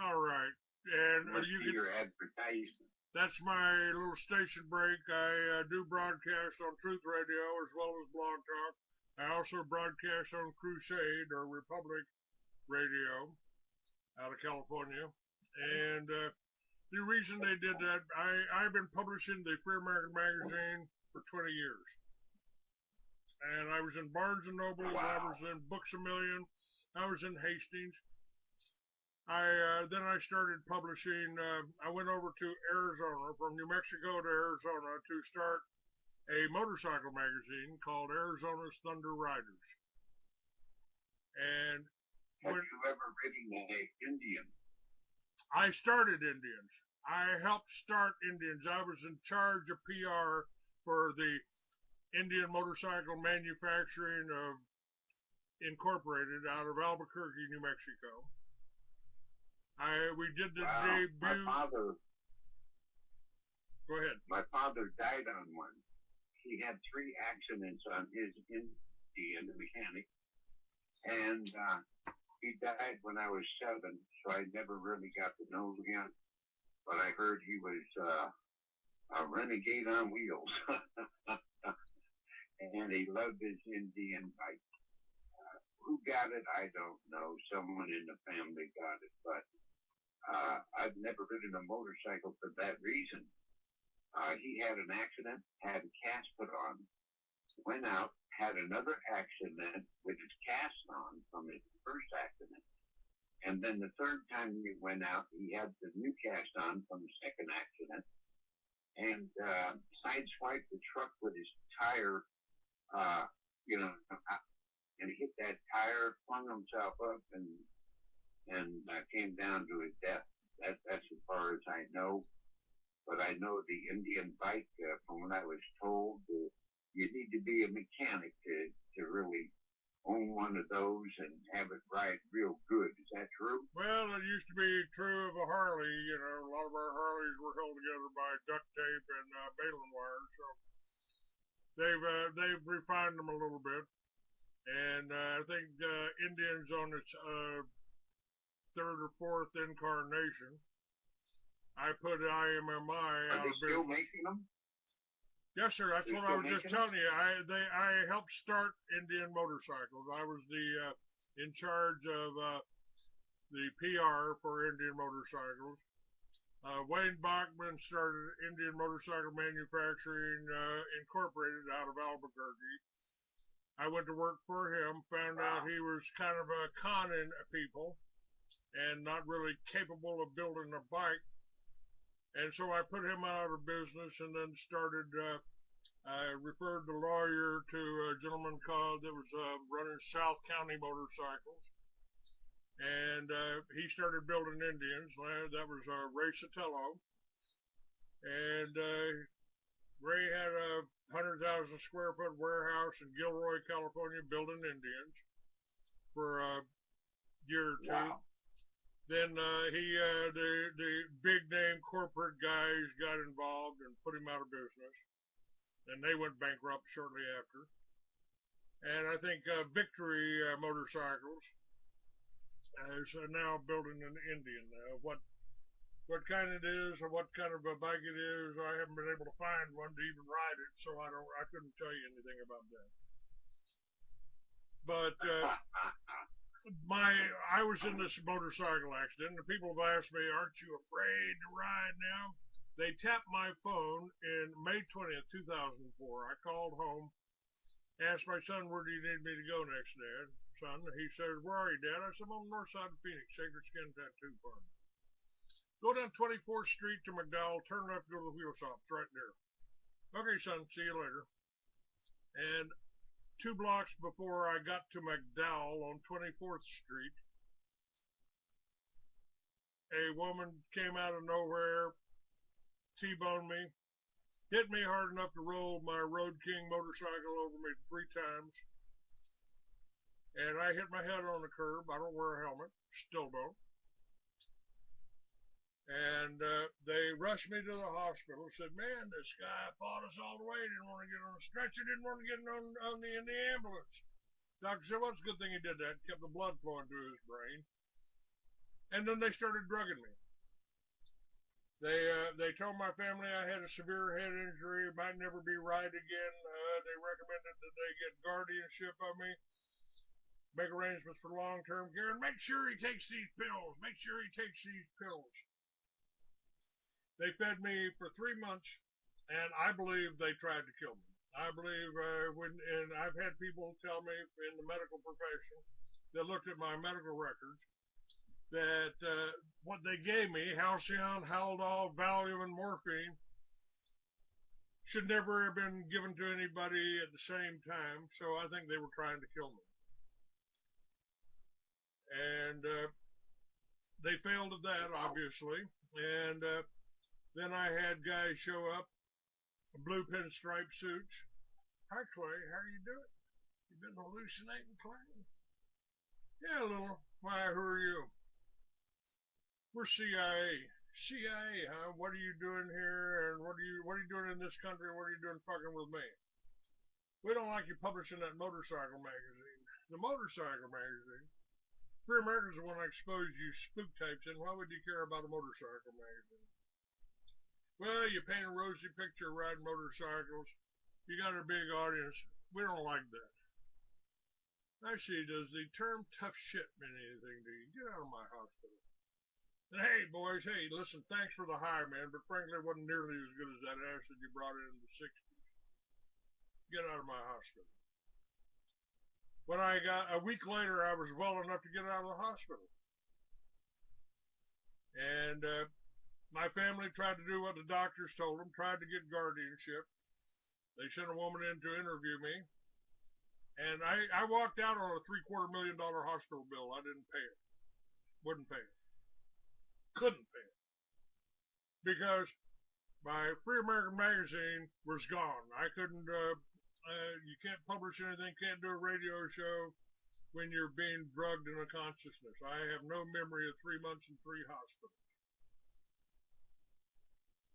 All right. And you can, your advertisement. That's my little station break. I do broadcast on Truth Radio as well as Blog Talk. I also broadcast on Crusade or Republic Radio out of California. And the reason they did that, I've been publishing the Free American magazine for 20 years. And I was in Barnes & Noble, I was in Books A Million, I was in Hastings. Then I started publishing, I went over to Arizona, from New Mexico to Arizona, to start a motorcycle magazine called Arizona's Thunder Riders. And have you ever ridden an Indian? I started Indians. I helped start Indians. I was in charge of PR for the Indian Motorcycle Manufacturing Incorporated out of Albuquerque, New Mexico. We did the debut. My father. Go ahead. My father died on one. He had 3 accidents on his Indian mechanic, and he died when I was 7, so I never really got to know him. But I heard he was a renegade on wheels, and he loved his Indian bike. Who got it, I don't know. Someone in the family got it, but I've never ridden a motorcycle for that reason. He had an accident, had a cast put on, went out, had another accident with his cast on from his first accident. And then the third time he went out, he had the new cast on from the second accident, and sideswiped the truck with his tire, and hit that tire, flung himself up, and came down to his death. That's as far as I know. But I know the Indian bike, from what I was told, you need to be a mechanic to really own one of those and have it ride real good. Is that true? Well, it used to be true of a Harley. You know, a lot of our Harleys were held together by duct tape and baling wire. So they've refined them a little bit. And I think Indian's on its 3rd or 4th incarnation. I put IMMI out of business. Are they still making them? Yes, sir. That's what I was just telling you. I helped start Indian Motorcycles. I was in charge of the PR for Indian Motorcycles. Wayne Bachman started Indian Motorcycle Manufacturing Incorporated out of Albuquerque. I went to work for him, found out he was kind of conning people and not really capable of building a bike. And so I put him out of business and then started, I referred the lawyer to a gentleman that was running South County Motorcycles. And he started building Indians. That was Ray Sotelo. And Ray had a 100,000 square foot warehouse in Gilroy, California, building Indians for a year or 2. Wow. Then the big name corporate guys got involved and put him out of business, and they went bankrupt shortly after. And I think Victory Motorcycles is now building an Indian. What kind it is or what kind of a bike it is, I haven't been able to find one to even ride it, so I couldn't tell you anything about that. But I was in this motorcycle accident, and people have asked me, "Aren't you afraid to ride now?" They tapped my phone in May 20th, 2004. I called home, asked my son, "Where do you need me to go next, Dad?" Son, he said, "Where are you, Dad?" I said, "I'm on the north side of Phoenix, Sacred Skin Tattoo Parlor. Go down 24th Street to McDowell, turn left, go to the wheel shop. It's right there." "Okay, son, see you later." And 2 blocks before I got to McDowell on 24th Street, a woman came out of nowhere, T-boned me, hit me hard enough to roll my Road King motorcycle over me 3 times. And I hit my head on the curb. I don't wear a helmet, still don't. And they rushed me to the hospital. Said, "Man, this guy fought us all the way. Didn't want to get on a stretcher. Didn't want to get in the ambulance." Doctor said, "Well, it's a good thing he did that. Kept the blood flowing through his brain." And then they started drugging me. They told my family I had a severe head injury, might never be right again. They recommended that they get guardianship of me, make arrangements for long-term care, and make sure he takes these pills. Make sure he takes these pills. They fed me for 3 months, and I believe they tried to kill me. I believe and I've had people tell me in the medical profession that looked at my medical records that what they gave me, Halcyon, Haldol, Valium, and morphine, should never have been given to anybody at the same time. So I think they were trying to kill me. And they failed at that, obviously. And then I had guys show up, blue pinstripe suits. "Hi, Clay, how are you doing? You been hallucinating, Clay?" "Yeah, a little." "Why, who are you?" "We're CIA." "CIA, huh? What are you doing here? And what are you doing in this country? What are you doing fucking with me?" "We don't like you publishing that motorcycle magazine." "The motorcycle magazine? Free America's the one that exposed you spook types in. Why would you care about a motorcycle magazine?" "Well, you paint a rosy picture riding motorcycles. You got a big audience. We don't like that." "I see. Does the term tough shit mean anything to you? Get out of my hospital." And hey, boys, hey, listen, thanks for the high, man, but frankly, it wasn't nearly as good as that acid you brought in the 60s. Get out of my hospital. When I got, a week later, I was well enough to get out of the hospital. And my family tried to do what the doctors told them, tried to get guardianship. They sent a woman in to interview me. And I walked out on a $750,000 hospital bill. I didn't pay it. Wouldn't pay it. Couldn't pay it. Because my Free American magazine was gone. I couldn't, you can't publish anything, can't do a radio show when you're being drugged in a consciousness. I have no memory of 3 months in 3 hospitals.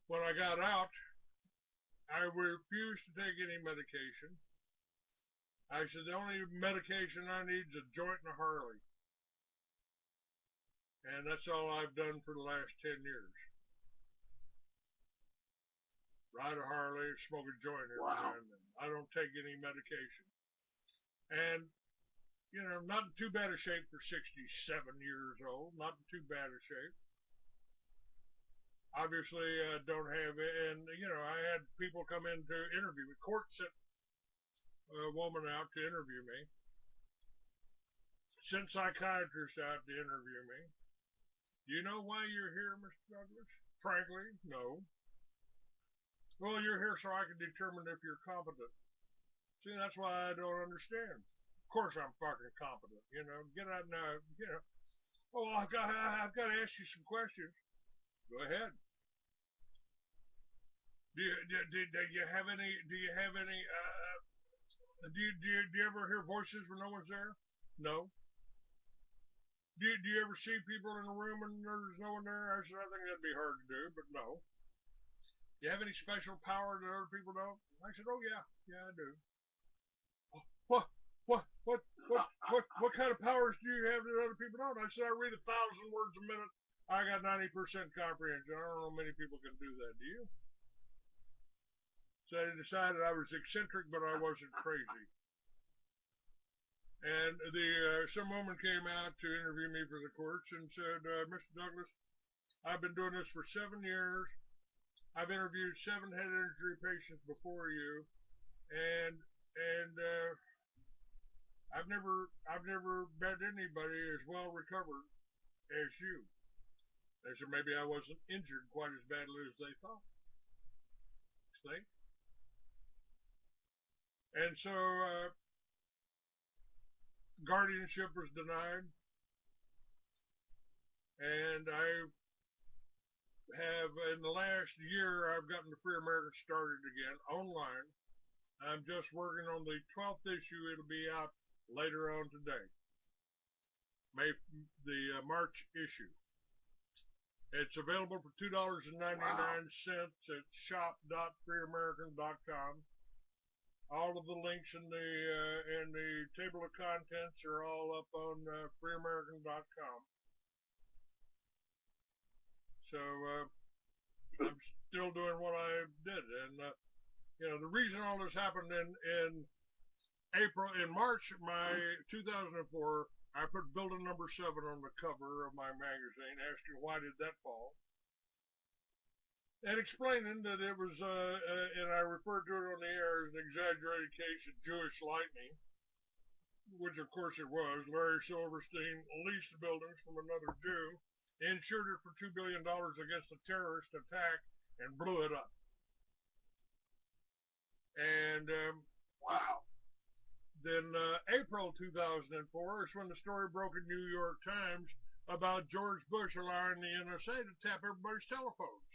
When I got out, I refused to take any medication. I said, the only medication I need is a joint and a Harley. And that's all I've done for the last 10 years. Ride a Harley, smoke a joint every now and then. I don't take any medication. And, you know, not in too bad a shape for 67 years old. Not in too bad a shape. Obviously, don't have it. And, you know, I had people come in to interview me. Court sent a woman out to interview me. Sent psychiatrists out to interview me. "Do you know why you're here, Mr. Douglas?" "Frankly, no." "Well, you're here so I can determine if you're competent." "See, that's why I don't understand." "Of course I'm fucking competent, you know. Get out now, you know." "Oh, I've got to ask you some questions." "Go ahead." Do you have any, do you ever hear voices when no one's there?" "No." Do you ever see people in a room and there's no one there?" I said, "I think that'd be hard to do, but no." "Do you have any special power that other people don't?" I said, "Oh, yeah. Yeah, I do." "What? What kind of powers do you have that other people don't? I said, I read 1,000 words a minute. I got 90% comprehension. I don't know many people can do that. Do you? So I decided I was eccentric, but I wasn't crazy. And some woman came out to interview me for the courts and said, Mr. Douglas, I've been doing this for 7 years. I've interviewed 7 head injury patients before you, and I've never met anybody as well recovered as you. They said maybe I wasn't injured quite as badly as they thought. See? And so guardianship was denied, and I have, in the last year, I've gotten the Free American started again online. I'm just working on the 12th issue. It'll be out later on today. The March issue. It's available for $2.99 at shop.freeamerican.com. All of the links in the table of contents are all up on freeamerican.com. So I'm still doing what I did, and the reason all this happened in March, my 2004, I put building number 7 on the cover of my magazine, asking why did that fall, and explaining that it was, and I referred to it on the air as an exaggerated case of Jewish lightning, which of course it was. Larry Silverstein leased the buildings from another Jew, insured it for $2 billion against a terrorist attack, and blew it up. And wow. Then April 2004 is when the story broke in New York Times about George Bush allowing the NSA to tap everybody's telephones.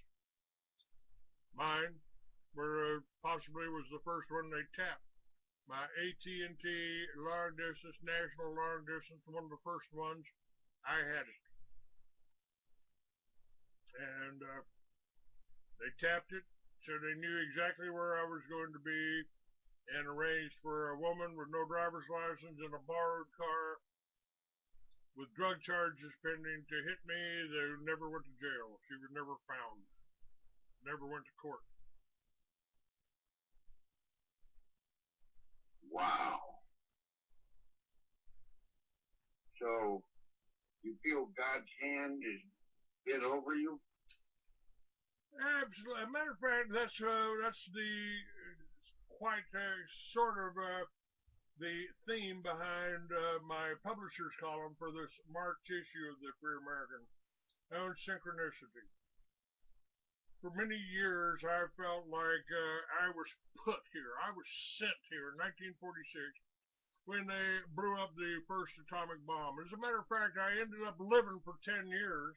Mine possibly was the first one they tapped. My AT&T long distance, national long distance, one of the first ones, I had it. And they tapped it, so they knew exactly where I was going to be, and arranged for a woman with no driver's license in a borrowed car with drug charges pending to hit me. They never went to jail. She was never found. Never went to court. Wow. So you feel God's hand is bit over you? Absolutely. As a matter of fact, that's the quite sort of the theme behind my publisher's column for this March issue of the Free American, on synchronicity. For many years, I felt like I was put here. I was sent here in 1946 when they blew up the first atomic bomb. As a matter of fact, I ended up living for 10 years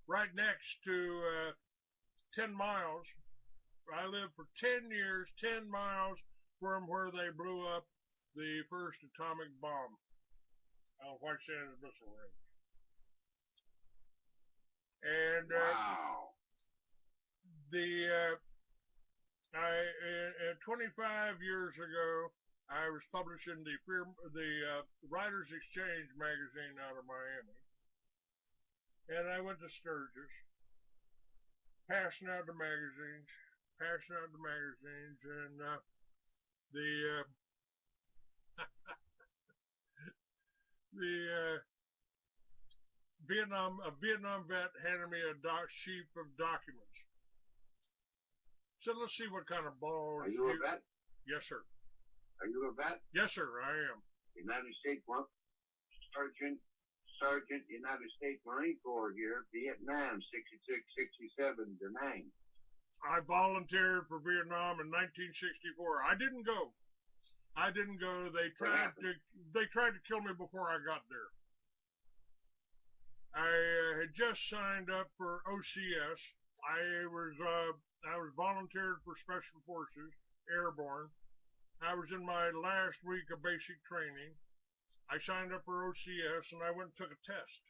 right next to 10 miles. I lived for 10 years, 10 miles from where they blew up the first atomic bomb on White Sands Missile Range. And wow. 25 years ago, I was publishing the Writers Exchange magazine out of Miami, and I went to Sturgis, passing out the magazines, and a Vietnam vet handed me a sheaf of documents. So let's see what kind of balls. Are you a vet? Yes, sir. Are you a vet? Yes, sir, I am. United States Sergeant, United States Marine Corps here, Vietnam, 66, 67, Da Nang. I volunteered for Vietnam in 1964. I didn't go. They tried to kill me before I got there. I had just signed up for OCS. I was volunteered for Special Forces, Airborne. I was in my last week of basic training. I signed up for OCS and I went and took a test.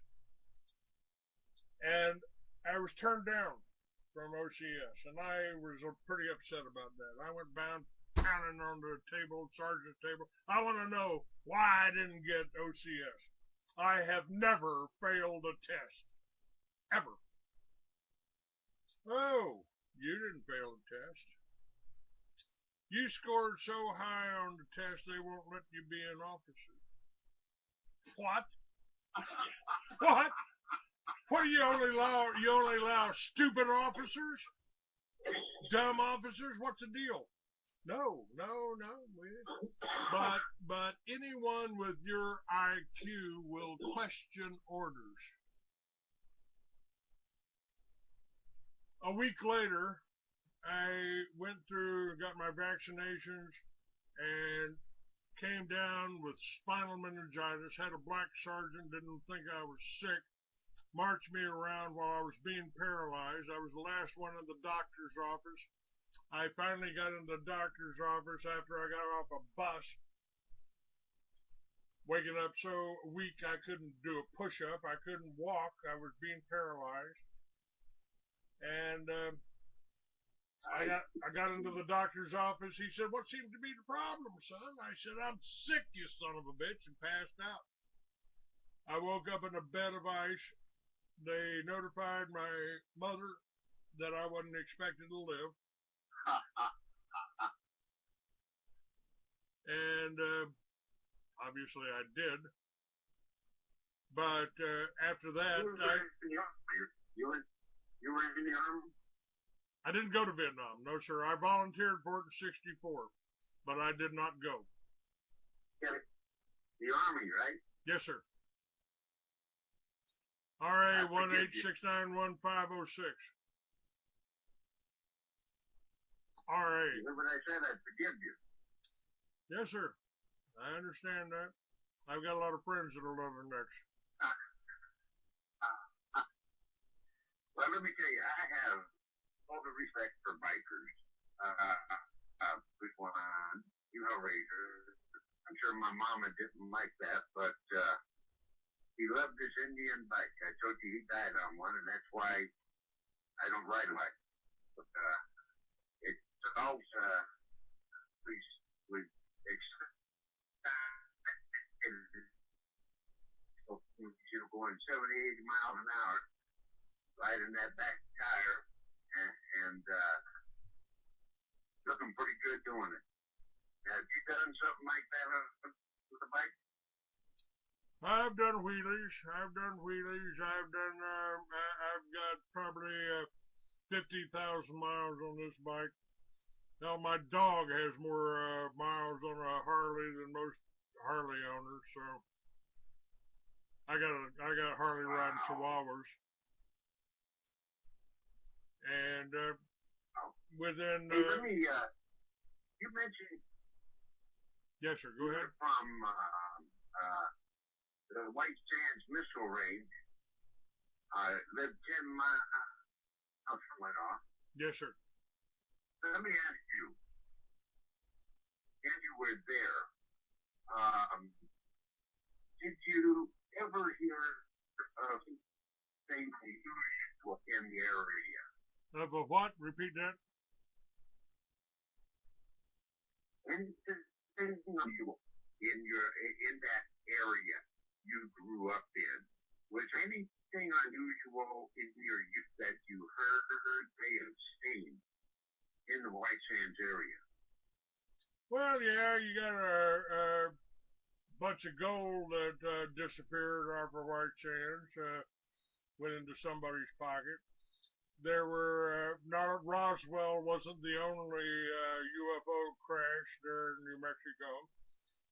And I was turned down from OCS, and I was pretty upset about that. I went bound pounding on the table, sergeant's table. I want to know why I didn't get OCS. I have never failed a test. Ever. Oh, you didn't fail the test. You scored so high on the test they won't let you be an officer. What? What? What do you only allow stupid officers? Dumb officers? What's the deal? No. But anyone with your IQ will question orders. A week later, I went through, got my vaccinations, and came down with spinal meningitis, had a black sergeant, didn't think I was sick, marched me around while I was being paralyzed. I was the last one in the doctor's office. I finally got into the doctor's office after I got off a bus, waking up so weak I couldn't do a push-up, I couldn't walk, I was being paralyzed. And I got into the doctor's office. He said, "What seems to be the problem, son?" I said, "I'm sick, you son of a bitch," and passed out. I woke up in a bed of ice. They notified my mother that I wasn't expected to live. And obviously I did. But after that, you were in the army? I didn't go to Vietnam. No, sir. I volunteered for it in '64, but I did not go. Yeah, the Army, right? Yes, sir. RA 18691-506. RA. When I said I forgive you. Yes, sir. I understand that. I've got a lot of friends that are leathernecks. Well, let me tell you, I have all the respect for bikers. Which one? You know, Razor. I'm sure my mama didn't like that, but he loved this Indian bike. I told you he died on one, and that's why I don't ride a bike. But it's all we going 70, 80 miles an hour, riding that back tire, and looking pretty good doing it. Have you done something like that with a bike? I've done wheelies. I've got probably 50,000 miles on this bike. Now my dog has more miles on a Harley than most Harley owners, so I got Harley riding Chihuahuas. And within hey, let me you mentioned yes, sir, go ahead. From the White Sands Missile Range, lived 10 miles from it off. Yes, sir. Let me ask you, if you were there, did you ever hear of things unusual in the area? Of a what? Repeat that. Anything unusual in that area you grew up in? Was anything unusual in your youth that you heard, may have seen in the White Sands area? Well, yeah, you got a bunch of gold that disappeared off of White Sands, went into somebody's pocket. There were Roswell wasn't the only UFO crash there in New Mexico.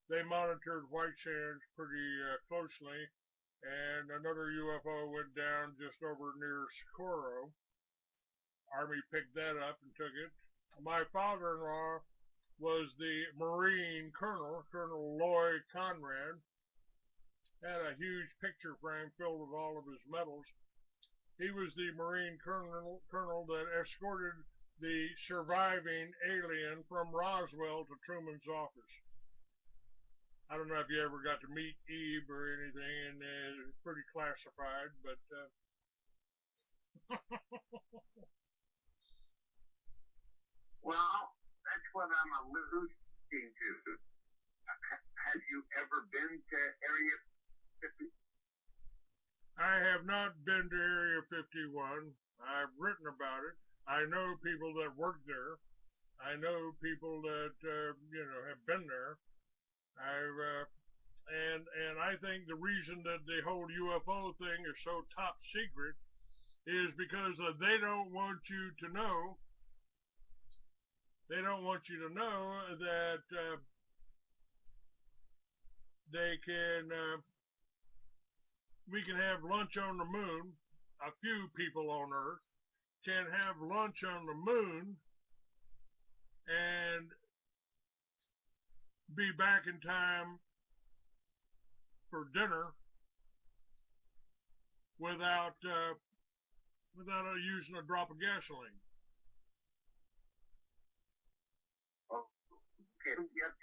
They monitored White Sands pretty closely, and another UFO went down just over near Socorro. Army picked that up and took it. My father-in-law was the Marine Colonel, Colonel Lloyd Conrad. Had a huge picture frame filled with all of his medals. He was the Marine Colonel that escorted the surviving alien from Roswell to Truman's office. I don't know if you ever got to meet Eve or anything, and it's pretty classified, but well, that's what I'm alluding to. Have you ever been to Area 50? I have not been to Area 51. I've written about it. I know people that work there. I know people that have been there. And I think the reason that the whole UFO thing is so top secret is because they don't want you to know. They don't want you to know that we can have lunch on the moon. A few people on Earth can have lunch on the moon and be back in time for dinner without using a drop of gasoline. Okay, get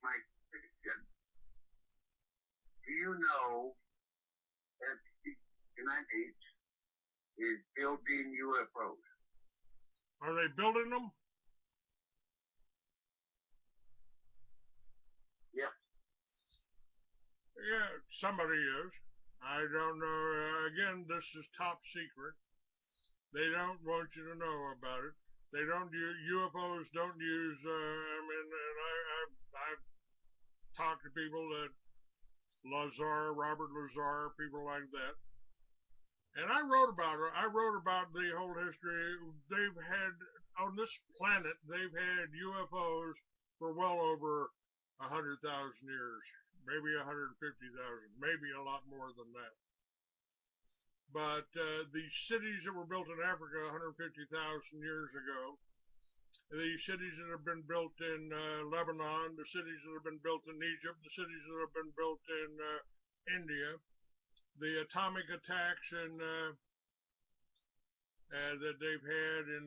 my question. Do you know that the United States is building UFOs? Are they building them? Yes. Yeah, somebody is. I don't know. Again, this is top secret. They don't want you to know about it. They don't use UFOs. Don't use. I've talked to people that Robert Lazar, people like that, and I wrote about it. I wrote about the whole history. They've had on this planet. They've had UFOs for well over 100,000 years, maybe 150,000, maybe a lot more than that. But the cities that were built in Africa 150,000 years ago, the cities that have been built in Lebanon, the cities that have been built in Egypt, the cities that have been built in India, the atomic attacks that they've had in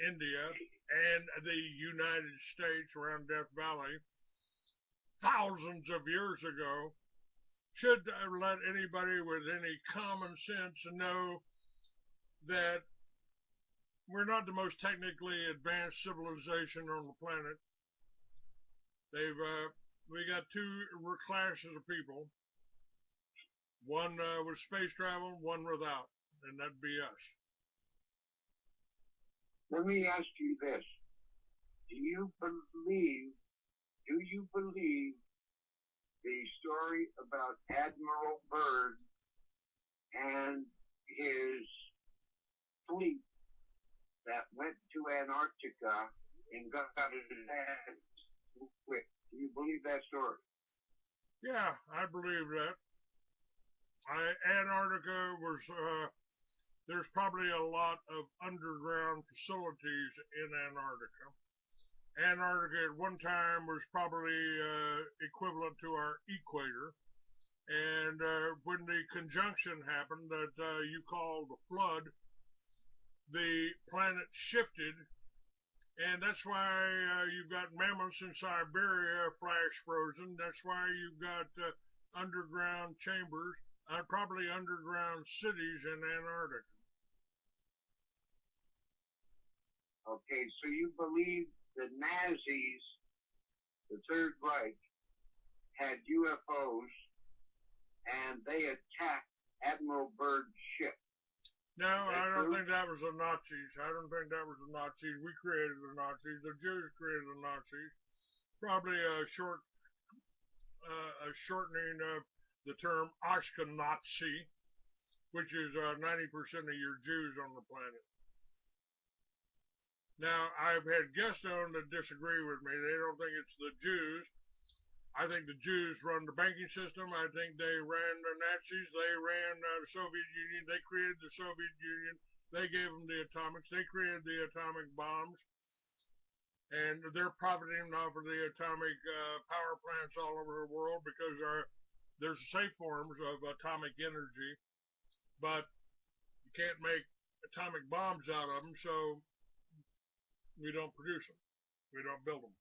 India and the United States around Death Valley thousands of years ago should let anybody with any common sense know that we're not the most technically advanced civilization on the planet. We got two classes of people. One with space travel, one without, and that'd be us. Let me ask you this. Do you believe the story about Admiral Byrd and his fleet that went to Antarctica and got his ass whipped? Do you believe that story? Yeah, I believe that. Antarctica was, there's probably a lot of underground facilities in Antarctica. Antarctica at one time was probably equivalent to our equator. And when the conjunction happened that you call the flood, the planet shifted. And that's why you've got mammoths in Siberia flash frozen. That's why you've got underground chambers, probably underground cities in Antarctica. Okay, so you believe the Nazis, the Third Reich, had UFOs and they attacked Admiral Byrd's ship. No, I don't think that was the Nazis. I don't think that was the Nazis. We created the Nazis. The Jews created the Nazis. Probably a shortening of the term Ashkenazi, which is 90% of your Jews on the planet. Now, I've had guests on that disagree with me. They don't think it's the Jews. I think the Jews run the banking system. I think they ran the Nazis. They ran the Soviet Union. They created the Soviet Union. They gave them the atomics. They created the atomic bombs. And they're profiting off of the atomic power plants all over the world because there's safe forms of atomic energy. But you can't make atomic bombs out of them, so we don't produce them. We don't build them.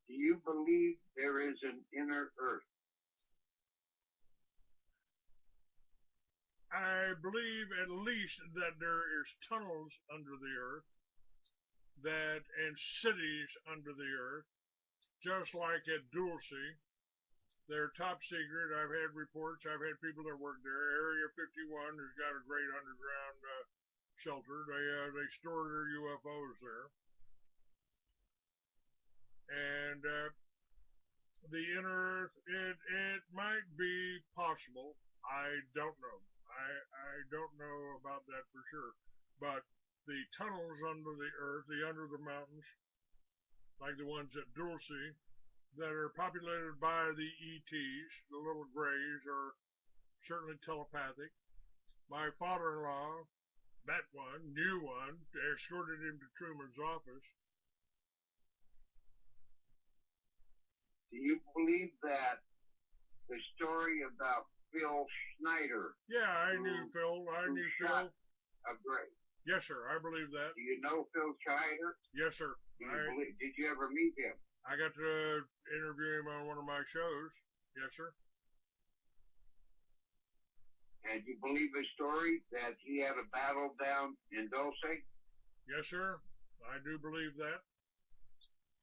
Do you believe there is an inner Earth? I believe at least that there is tunnels under the earth that and cities under the earth, just like at Dulce. They're top secret. I've had reports. I've had people that work there. Area 51 has got a great underground shelter. They store their UFOs there, and the inner Earth. It might be possible. I don't know. I don't know about that for sure. But the tunnels under the earth, the under the mountains, like the ones at Dulce, that are populated by the ETs, the little grays, are certainly telepathic. My father-in-law, met one, knew one, escorted him to Truman's office. Do you believe that the story about Phil Schneider? Yeah, I knew Phil. I knew Phil. A Gray. Yes, sir. I believe that. Do you know Phil Schneider? Yes, sir. Did you ever meet him? I got to interview him on one of my shows. Yes, sir. And you believe his story that he had a battle down in Dulce? Yes, sir. I do believe that.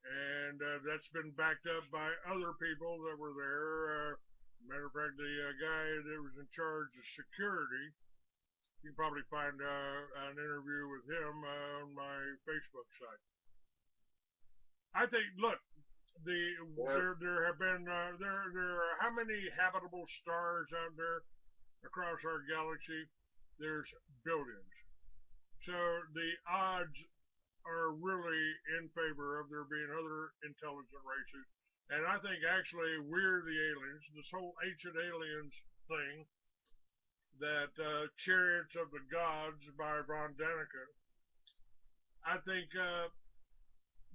And that's been backed up by other people that were there. Matter of fact, the guy that was in charge of security, you can probably find an interview with him on my Facebook site. I think, look, there have been there are how many habitable stars out there across our galaxy? There's billions. So the odds are really in favor of there being other intelligent races. And I think actually we're the aliens. This whole ancient aliens thing, that Chariots of the Gods by Von Däniken, I think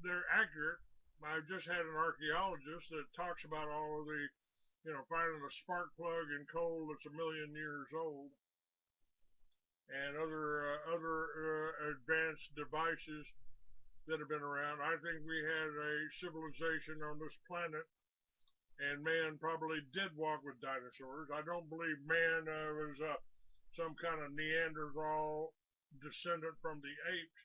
they're accurate. I just had an archaeologist that talks about all of the, finding a spark plug in coal that's 1,000,000 years old, and other advanced devices that have been around. I think we had a civilization on this planet, and man probably did walk with dinosaurs. I don't believe man was some kind of Neanderthal descendant from the apes.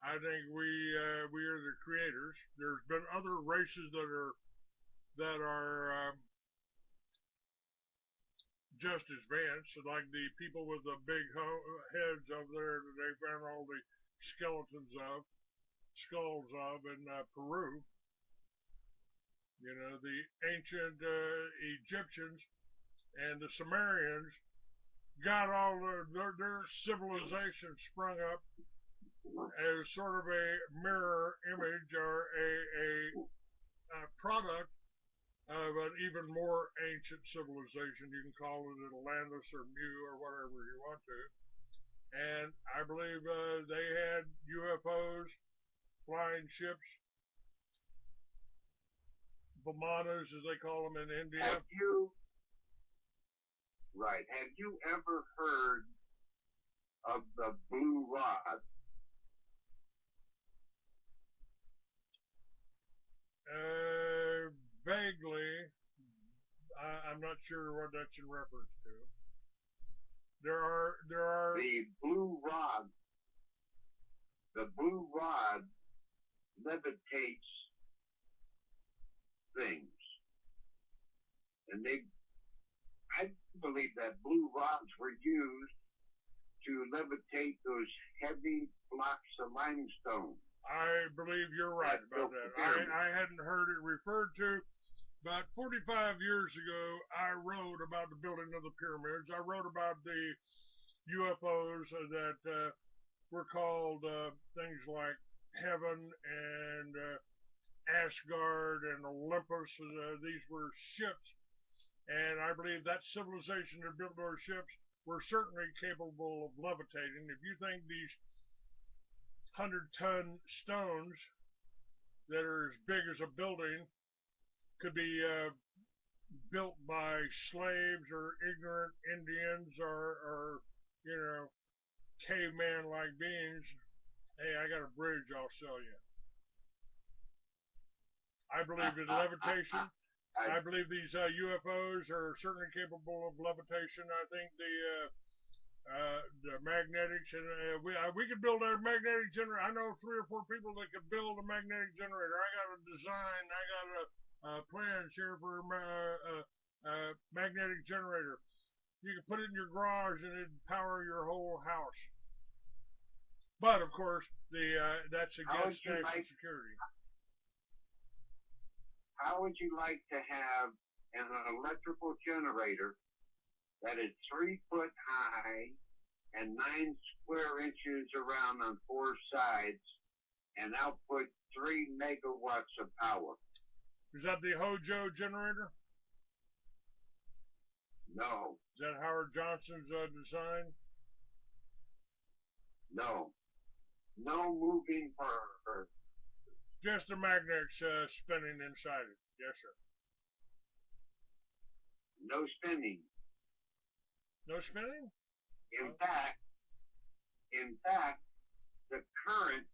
I think we are the creators. There's been other races that are just as advanced, like the people with the big heads over there that they found all the skulls of in Peru. The ancient Egyptians and the Sumerians got all their civilization sprung up as sort of a mirror image or a product of an even more ancient civilization. You can call it Atlantis or Mu or whatever you want to. And I believe they had UFOs, flying ships, Vimanas as they call them in India. Have you ever heard of the Blue Rod? Vaguely. I'm not sure what that's in reference to. There are the Blue Rod. The Blue Rod levitates things, and I believe that blue rods were used to levitate those heavy blocks of limestone. I believe you're right about that. I hadn't heard it referred to. About 45 years ago, I wrote about the building of the pyramids. I wrote about the UFOs that were called things like Heaven and Asgard and Olympus. These were ships. And I believe that civilization that built those ships were certainly capable of levitating. If you think these 100-ton stones that are as big as a building could be built by slaves or ignorant Indians or caveman-like beings, hey, I got a bridge I'll sell you. I believe in levitation. I believe these UFOs are certainly capable of levitation. I think the magnetics, and we could build a magnetic generator. I know 3 or 4 people that could build a magnetic generator. I got a design. I got a plans here for a magnetic generator. You can put it in your garage and it'd power your whole house. But of course, that's against national security. How would you like to have an electrical generator that is 3 foot high and 9 square inches around on 4 sides and output 3 megawatts of power? Is that the Hojo generator? No. Is that Howard Johnson's design? No. No moving part. Just the magnets spinning inside it. Yes, sir. No spinning. No spinning? In fact, the current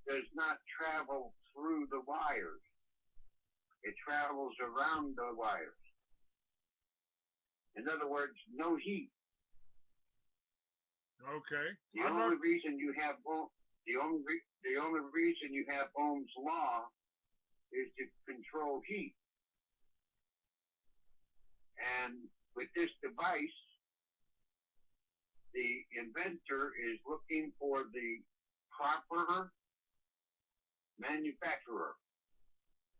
does not travel through the wires. It travels around the wires. In other words, no heat. Okay. The only reason you have Ohm's law is to control heat. And with this device, the inventor is looking for the proper manufacturer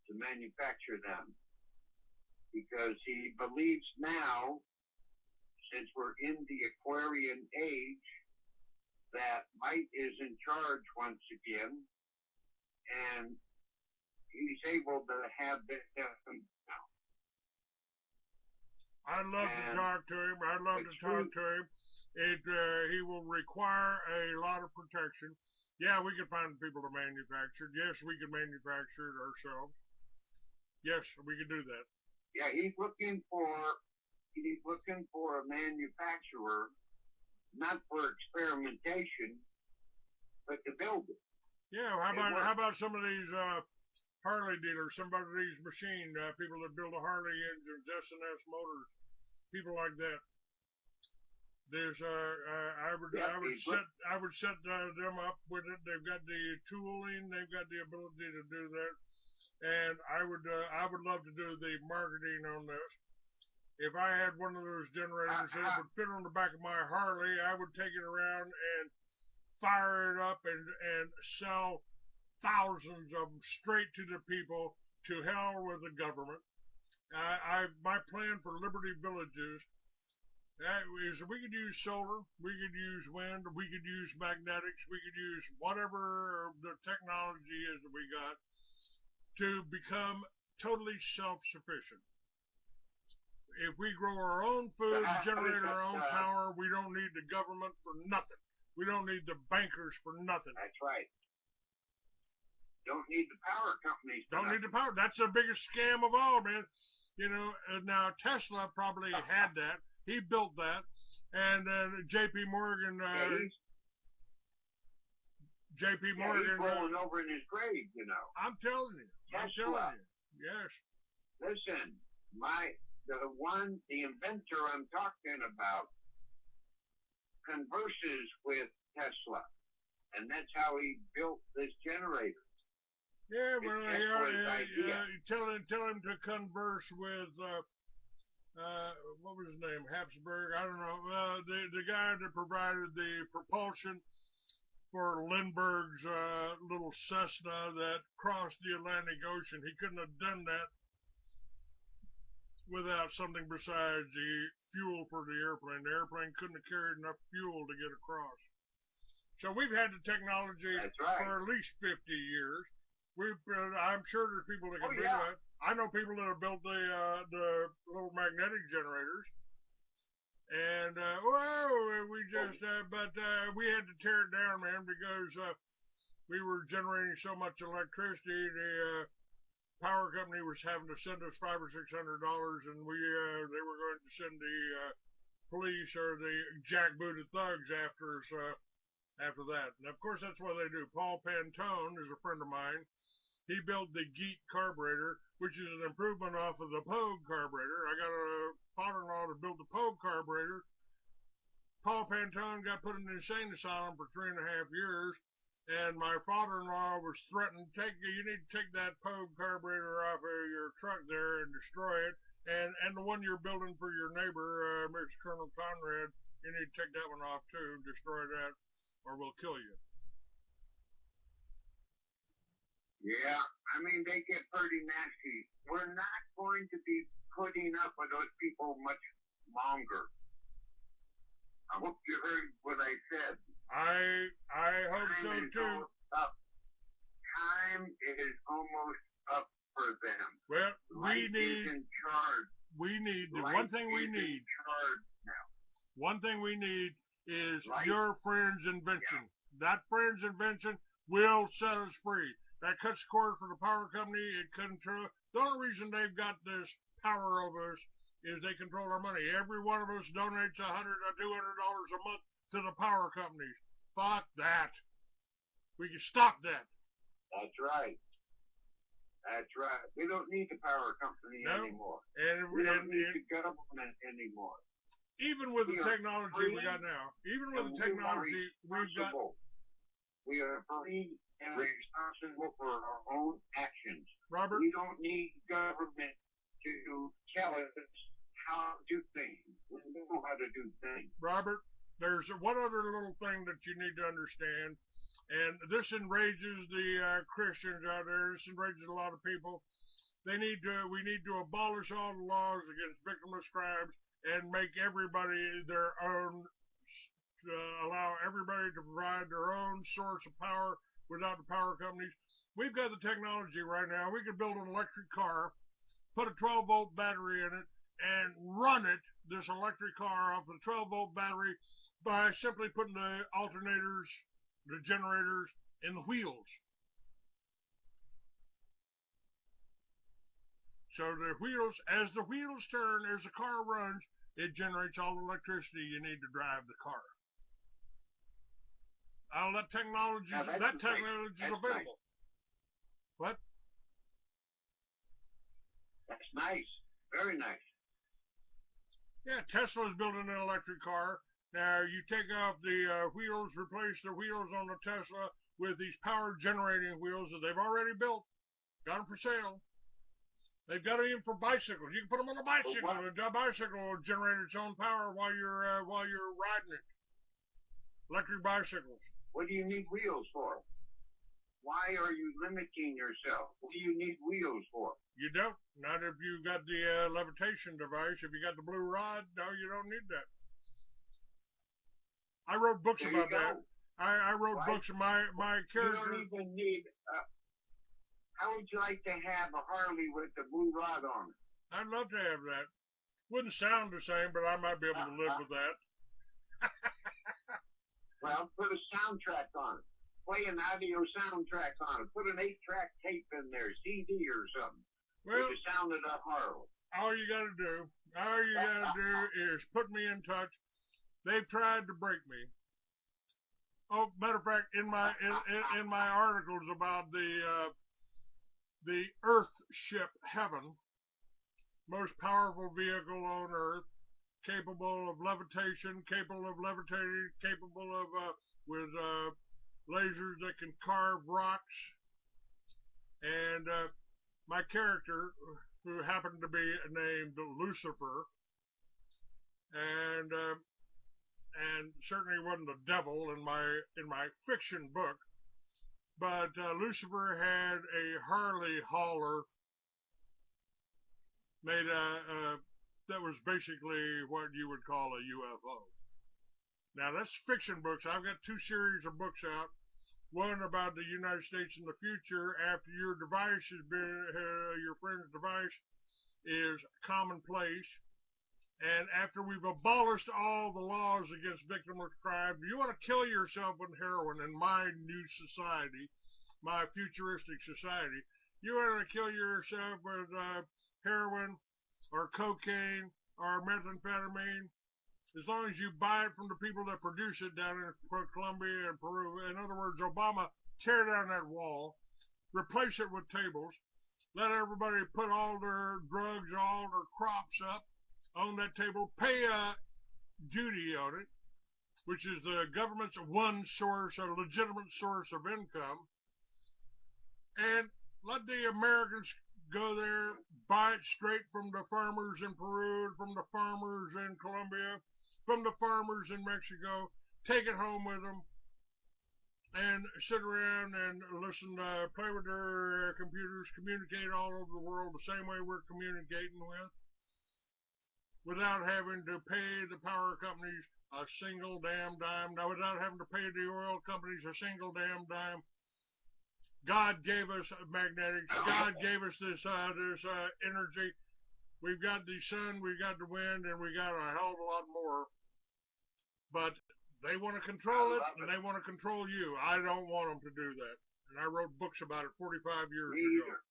to manufacture them, because he believes now, since we're in the Aquarian age, that might is in charge once again, and he's able to have them. I'd love to talk to him. I'd love to talk to him. He will require a lot of protection. Yeah, we can find people to manufacture it. Yes, we can manufacture it ourselves. Yes, we can do that. Yeah, he's looking for a manufacturer, not for experimentation, but to build it. Yeah, how about some of these Harley dealers, some of these machine people that build a Harley engines, S&S motors, people like that. There's I would set them up with it. They've got the tooling, they've got the ability to do that, and I would love to do the marketing on this. If I had one of those generators that would fit on the back of my Harley, I would take it around and fire it up and sell thousands of them straight to the people. To hell with the government. My plan for Liberty Villages is we could use solar, we could use wind, we could use magnetics, we could use whatever the technology is that we got to become totally self-sufficient. If we grow our own food, generate our own power, we don't need the government for nothing. We don't need the bankers for nothing. That's right. Don't need the power companies. Don't need the power. That's the biggest scam of all, man. You know, now Tesla probably had that. He built that. And J.P. Morgan. J.P. Morgan. He's rolling over in his grave, you know. I'm telling you. I'm telling you. Yes. Listen, the inventor I'm talking about converses with Tesla. And that's how he built this generator. Yeah, well, tell him to converse with what was his name, Habsburg? I don't know. The guy that provided the propulsion for Lindbergh's little Cessna that crossed the Atlantic Ocean. He couldn't have done that without something besides the fuel for the airplane. The airplane couldn't have carried enough fuel to get across. So we've had the technology for at least 50 years. I'm sure there's people that can do that. I know people that have built the little magnetic generators, and we had to tear it down, man, because we were generating so much electricity. The power company was having to send us $500 or $600, and they were going to send the police or the jackbooted thugs after us after that. And of course, that's what they do. Paul Pantone is a friend of mine. He built the Geek carburetor, which is an improvement off of the Pogue carburetor. I got a father-in-law that built the Pogue carburetor. Paul Pantone got put in an insane asylum for 3.5 years, and my father-in-law was threatened, you need to take that Pogue carburetor off of your truck there and destroy it, and the one you're building for your neighbor, Mr. Colonel Conrad, you need to take that one off too, destroy that, or we'll kill you. Yeah, I mean, they get pretty nasty. We're not going to be putting up with those people much longer. I hope you heard what I said. I hope so too. Time is almost up for them. Well, Life is in charge. One thing we need is your friend's invention. Yeah. That friend's invention will set us free. That cuts the cord for the power company. It controls. The only reason they've got this power over us is they control our money. Every one of us donates $100 or $200 a month to the power companies. Fuck that. We can stop that. That's right. That's right. We don't need the power company anymore. And we don't need the government anymore. Even with the technology we got now. Even with the technology we've got. We are free and responsible for our own actions. Robert? We don't need government to tell us how to do things. We know how to do things. Robert, there's one other little thing that you need to understand, and this enrages the Christians out there. This enrages a lot of people. We need to abolish all the laws against victimless crimes and make everybody their own, allow everybody to provide their own source of power without the power companies. We've got the technology right now. We could build an electric car, put a 12-volt battery in it, and run this electric car off the 12-volt battery by simply putting the alternators, the generators, in the wheels. So the wheels, as the wheels turn, as the car runs, it generates all the electricity you need to drive the car. That technology is available. Nice. What? That's nice. Very nice. Yeah, Tesla's building an electric car. Now, you take off the wheels, replace the wheels on the Tesla with these power generating wheels that they've already built. Got them for sale. They've got them even for bicycles. You can put them on a bicycle. A bicycle will generate its own power while you're riding it. Electric bicycles. What do you need wheels for? Why are you limiting yourself? What do you need wheels for? You don't. Not if you've got the levitation device. If you got the blue rod, no, you don't need that. I wrote books about that. I wrote books. My character. You don't even need. How would you like to have a Harley with the blue rod on it? I'd love to have that. Wouldn't sound the same, but I might be able to live with that. Well, put a soundtrack on it. Play an audio soundtrack on it. Put an 8-track tape in there, CD or something. Well, with the sound of the Harley. All you gotta do is put me in touch. They've tried to break me. Oh, matter of fact, in my articles about the Earth ship Heaven, most powerful vehicle on Earth, capable of levitation, capable of levitating, capable of with lasers that can carve rocks, and my character, who happened to be named Lucifer, and certainly wasn't the devil in my fiction book, but Lucifer had a Harley hauler made that was basically what you would call a UFO. Now that's fiction books. I've got 2 series of books out. One about the United States in the future after your device has been, your friend's device is commonplace. And after we've abolished all the laws against victimless crime, you want to kill yourself with heroin in my new society, my futuristic society. You want to kill yourself with heroin or cocaine or methamphetamine, as long as you buy it from the people that produce it down in Colombia and Peru. In other words, Obama, tear down that wall, replace it with tables, let everybody put all their drugs, all their crops up on that table, pay a duty on it, which is the government's one source, a legitimate source of income, and let the Americans go there, buy it straight from the farmers in Peru, from the farmers in Colombia, from the farmers in Mexico, take it home with them, and sit around and listen, play with their computers, communicate all over the world the same way we're communicating with, without having to pay the power companies a single damn dime, now without having to pay the oil companies a single damn dime. God gave us magnetics. God gave us this energy. We've got the sun, we've got the wind, and we got a hell of a lot more. But they want to control it, and they want to control you. I don't want them to do that. And I wrote books about it 45 years ago.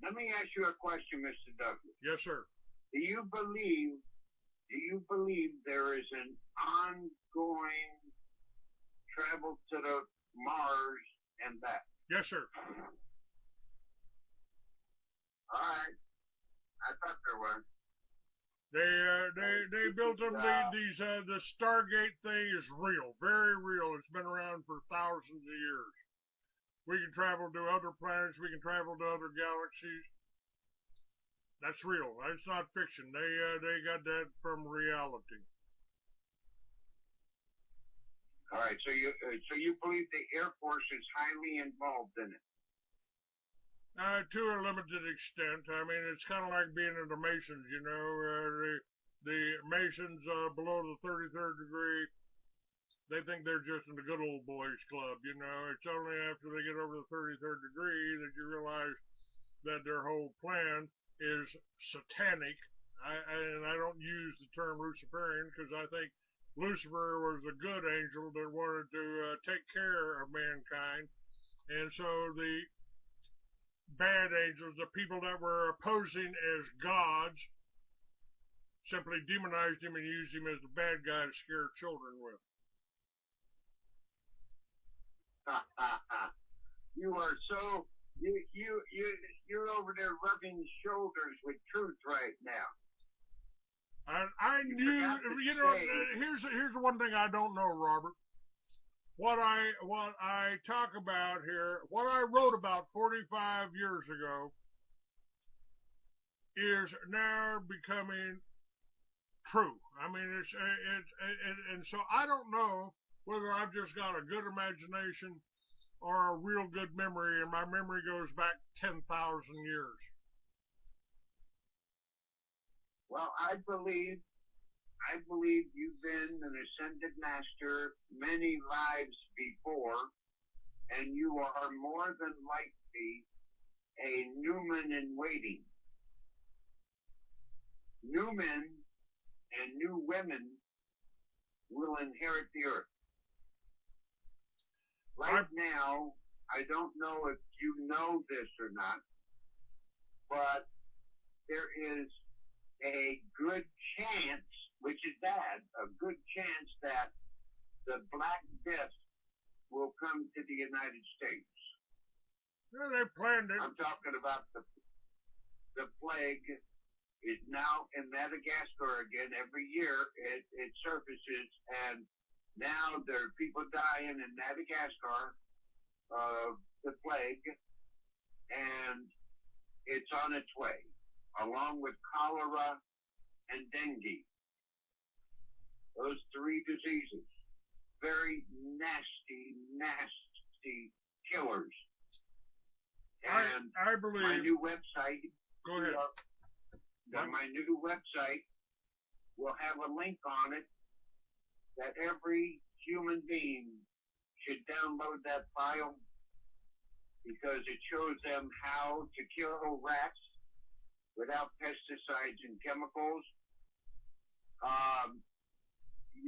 Let me ask you a question, Mr. Douglas. Yes, sir. Do you believe there is an ongoing travel to the Mars and back? Yes, sir. All right. I thought there was. They built them the Stargate thing is real, very real. It's been around for thousands of years. We can travel to other planets. We can travel to other galaxies. That's real. It's not fiction. They got that from reality. All right. So you believe the Air Force is highly involved in it? To a limited extent. I mean, it's kind of like being in the Masons, you know. The Masons below the 33rd degree, they think they're just in the good old boys club, you know. It's only after they get over the 33rd degree that you realize that their whole plan is satanic. And I don't use the term Luciferian because I think Lucifer was a good angel that wanted to take care of mankind. And so the bad angels, the people that were opposing as gods, simply demonized him and used him as the bad guy to scare children with. You are so you're over there rubbing shoulders with truth right now. I knew, you know, here's the one thing I don't know, Robert. What I talk about here, what I wrote about 45 years ago, is now becoming true. I mean, and so I don't know whether I've just got a good imagination or a real good memory, and my memory goes back 10,000 years. Well, I believe you've been an ascended master many lives before, and you are more than likely a Newman in waiting. New men and new women will inherit the earth. Right now, I don't know if you know this or not, but there is a good chance, which is bad, a good chance that the Black Death will come to the United States. Yeah, they planned it. I'm talking about the plague is now in Madagascar again. Every year it surfaces, and now there are people dying in Madagascar of the plague, and it's on its way, along with cholera and dengue. Those three diseases, very nasty, nasty killers. And I believe my new website. Go ahead. My new website will have a link on it that every human being should download that file, because it shows them how to kill rats without pesticides and chemicals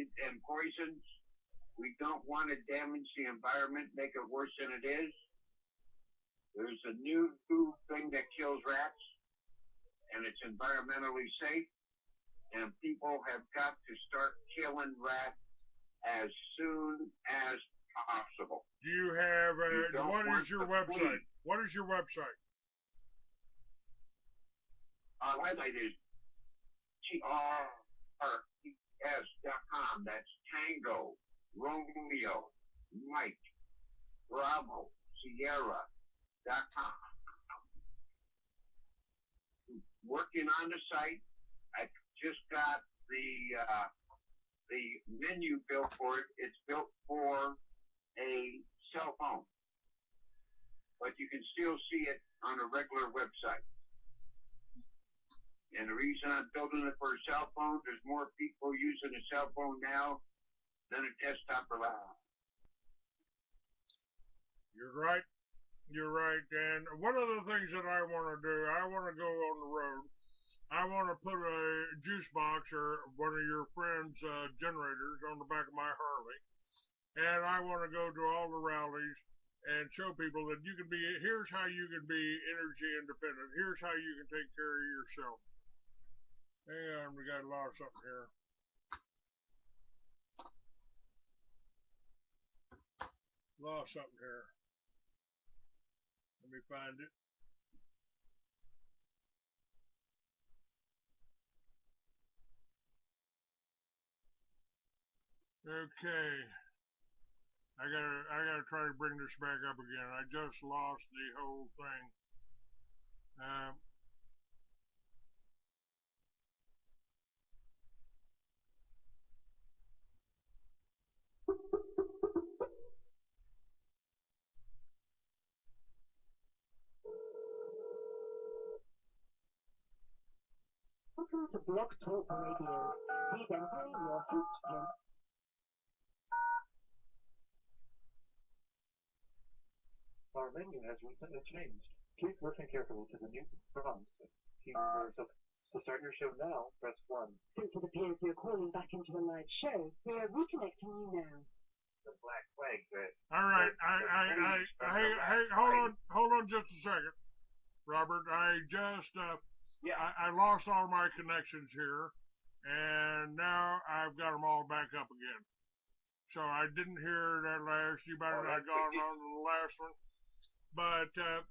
and poisons. We don't want to damage the environment, make it worse than it is. There's a new thing that kills rats, and it's environmentally safe, and people have got to start killing rats as soon as possible. Do you have what is your website? What is your website? Our website is S.com. That's Tango, Romeo, Mike, Bravo, Sierra.com. Working on the site. I just got the menu built for it. It's built for a cell phone, but you can still see it on a regular website. And the reason I'm building it for a cell phone, there's more people using a cell phone now than a desktop or laptop. You're right. You're right. And one of the things that I want to do, I want to go on the road. I want to put a juice box or one of your friends' generators on the back of my Harley. And I want to go to all the rallies and show people that you can be, here's how you can be energy independent. Here's how you can take care of yourself. Hang on, we got a lot of something here. Lost something here. Let me find it. Okay. I gotta try to bring this back up again. I just lost the whole thing. Welcome to Blog Talk Radio. Please enter your host PIN. Our menu has recently changed. Please listen carefully to the new prompts. To start your show now, press 1. Since it appears you're calling back into a live show, we are reconnecting you now. The Black Flag. All right. Hey, hold on just a second, Robert. I just I lost all my connections here, and now I've got them all back up again. So I didn't hear that last. You better not gone on to the last one. But I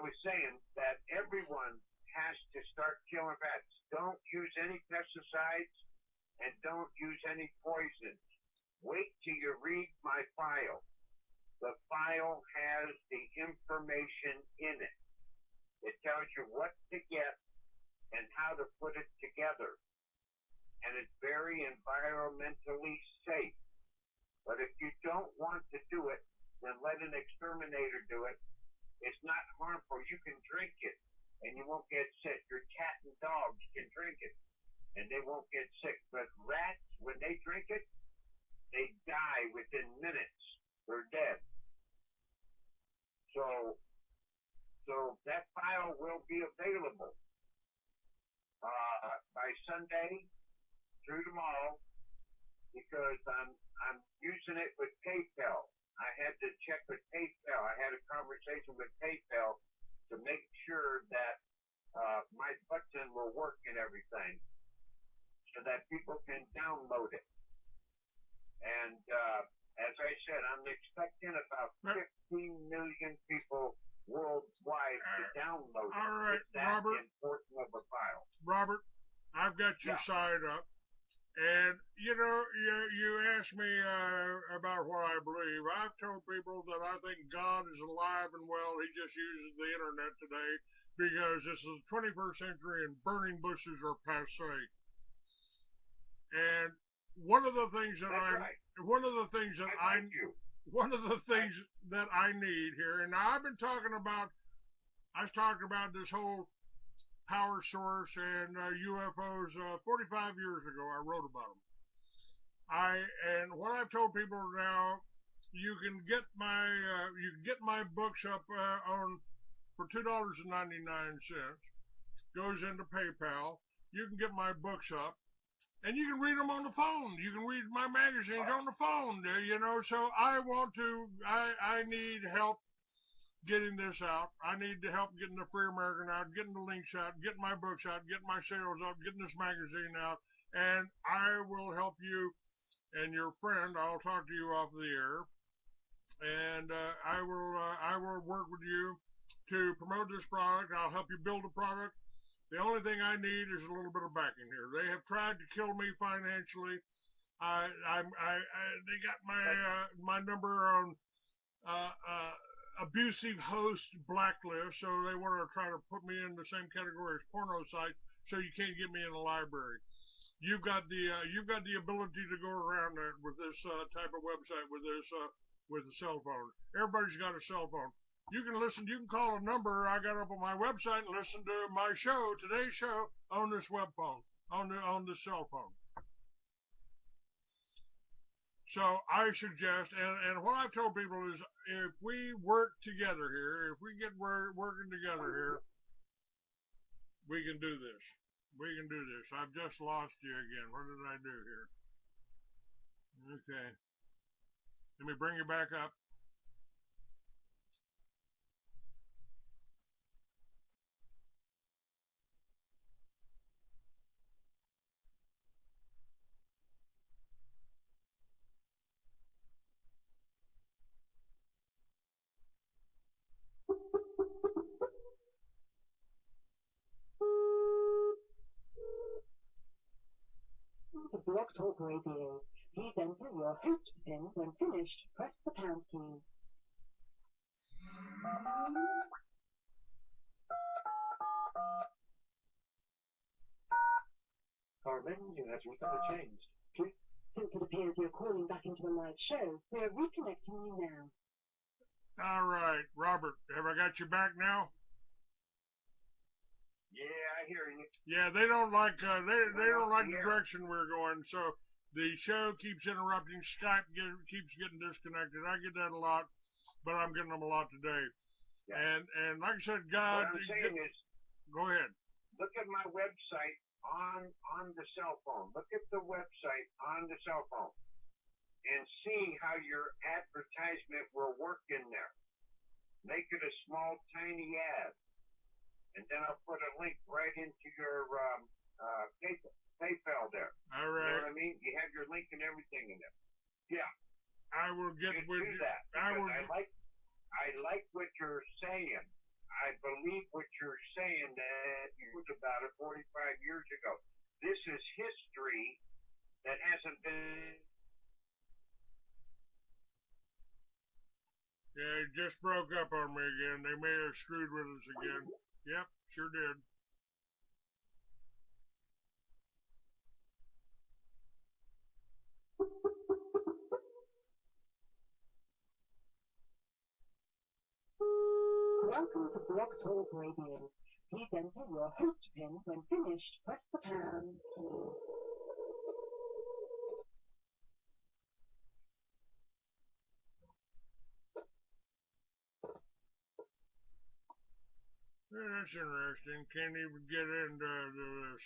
was saying that everyone has to start killing bats. Don't use any pesticides and don't use any poisons. Wait till you read my file. The file has the information in it. It tells you what to get and how to put it together. And it's very environmentally safe. But if you don't want to do it, then let an exterminator do it. It's not harmful. You can drink it and you won't get sick. Your cat and dogs can drink it and they won't get sick. But rats, when they drink it, they die within minutes. They're dead. So that file will be available by Sunday through tomorrow because I'm using it with PayPal. I had to check with PayPal. I had a conversation with PayPal to make sure that my button will work and everything so that people can download it. And as I said, I'm expecting about 15 million people worldwide to download it. All right, it's that Robert, important of a file. Robert, I've got your side up. And, you know, you asked me about what I believe. I've told people that I think God is alive and well. He just uses the internet today because this is the 21st century and burning bushes are passé. And one of the things that one of the things that I need here, and I've been talking about, I've talked about this whole power source and UFOs 45 years ago. I wrote about them. And what I've told people now, you can get my books up on for $2.99. Goes into PayPal. You can get my books up, and you can read them on the phone. You can read my magazines on the phone. You know, so I need help getting this out. I need to help getting the Free American out, getting the links out, getting my books out, getting my sales out, getting this magazine out, and I will help you and your friend. I'll talk to you off the air, and I will work with you to promote this product. I'll help you build a product, The only thing I need is a little bit of backing here. They have tried to kill me financially. They got my number on uh, uh, abusive host blacklist, so they want to try to put me in the same category as porno site, so you can't get me in the library. You've got the ability to go around that with this type of website with a cell phone. Everybody's got a cell phone. You can listen. You can call a number I got up on my website and listen to my show, today's show, on this web phone, on the cell phone. So I suggest, and what I've told people is, if we work together here, if we get working together here, we can do this. We can do this. I've just lost you again. What did I do here? Okay. Let me bring you back up. The Blog Talk Radio. Please enter your host pin. When finished, press the pound key. Our menu has recently changed. Please. Since it appears you're calling back into a live show, we're reconnecting you now. All right, Robert, have I got you back now? Yeah, I hear you. Yeah, they don't like they don't like the direction we're going, so the show keeps interrupting. Skype keeps getting disconnected. I get that a lot, but I'm getting them a lot today. Yeah. And like I said, God, What I'm saying is, go ahead. look at my website on the cell phone. Look at the website on the cell phone and see how your advertisement will work in there. Make it a small, tiny ad. And then I'll put a link right into your PayPal there. All You know right. what I mean? You have your link and everything in there. Yeah. I will get You with do you. that I because will. I like what you're saying. I believe what you're saying that you was about it 45 years ago. This is history that hasn't been. Yeah, it just broke up on me again. They may have screwed with us again. Yep, sure did. Welcome to Blog Talk Radio. Please enter your host pin. When finished, press the pound key. Yeah, that's interesting. Can't even get into this.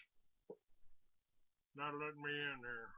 Not letting me in here.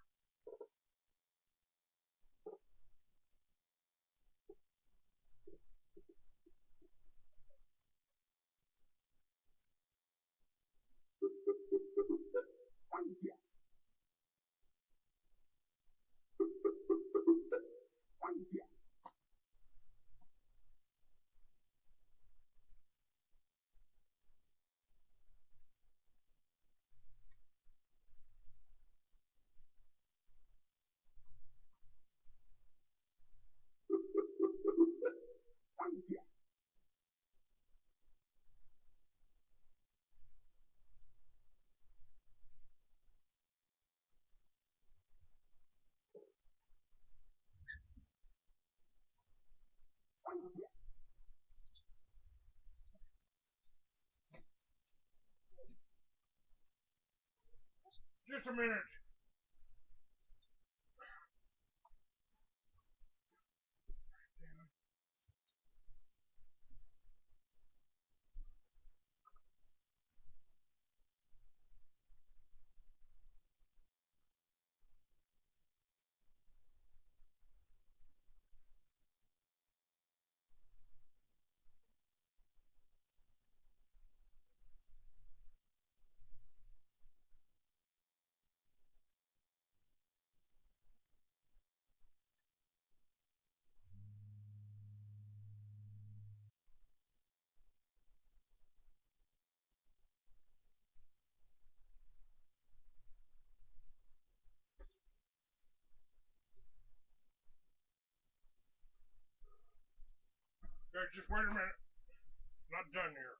Just a minute. just wait a minute. Not done here.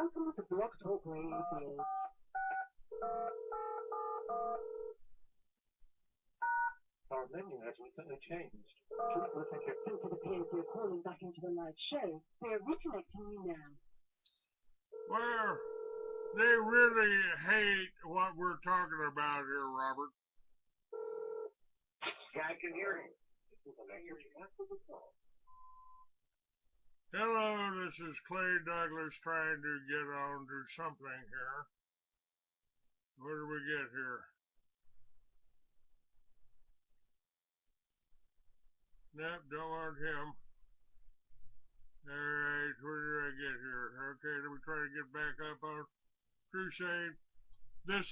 Welcome to Blog Talk Radio. Our menu has recently changed. Please listen carefully. Since it appears you're calling back into the live show, we're reconnecting you now. Well, they really hate what we're talking about here, Robert. Yeah, I can hear you. Hello, this is Clay Douglas trying to get on to something here. What do we get here? Nope, don't want him. Alright, what did I get here? Okay, let me try to get back up on Crusade. This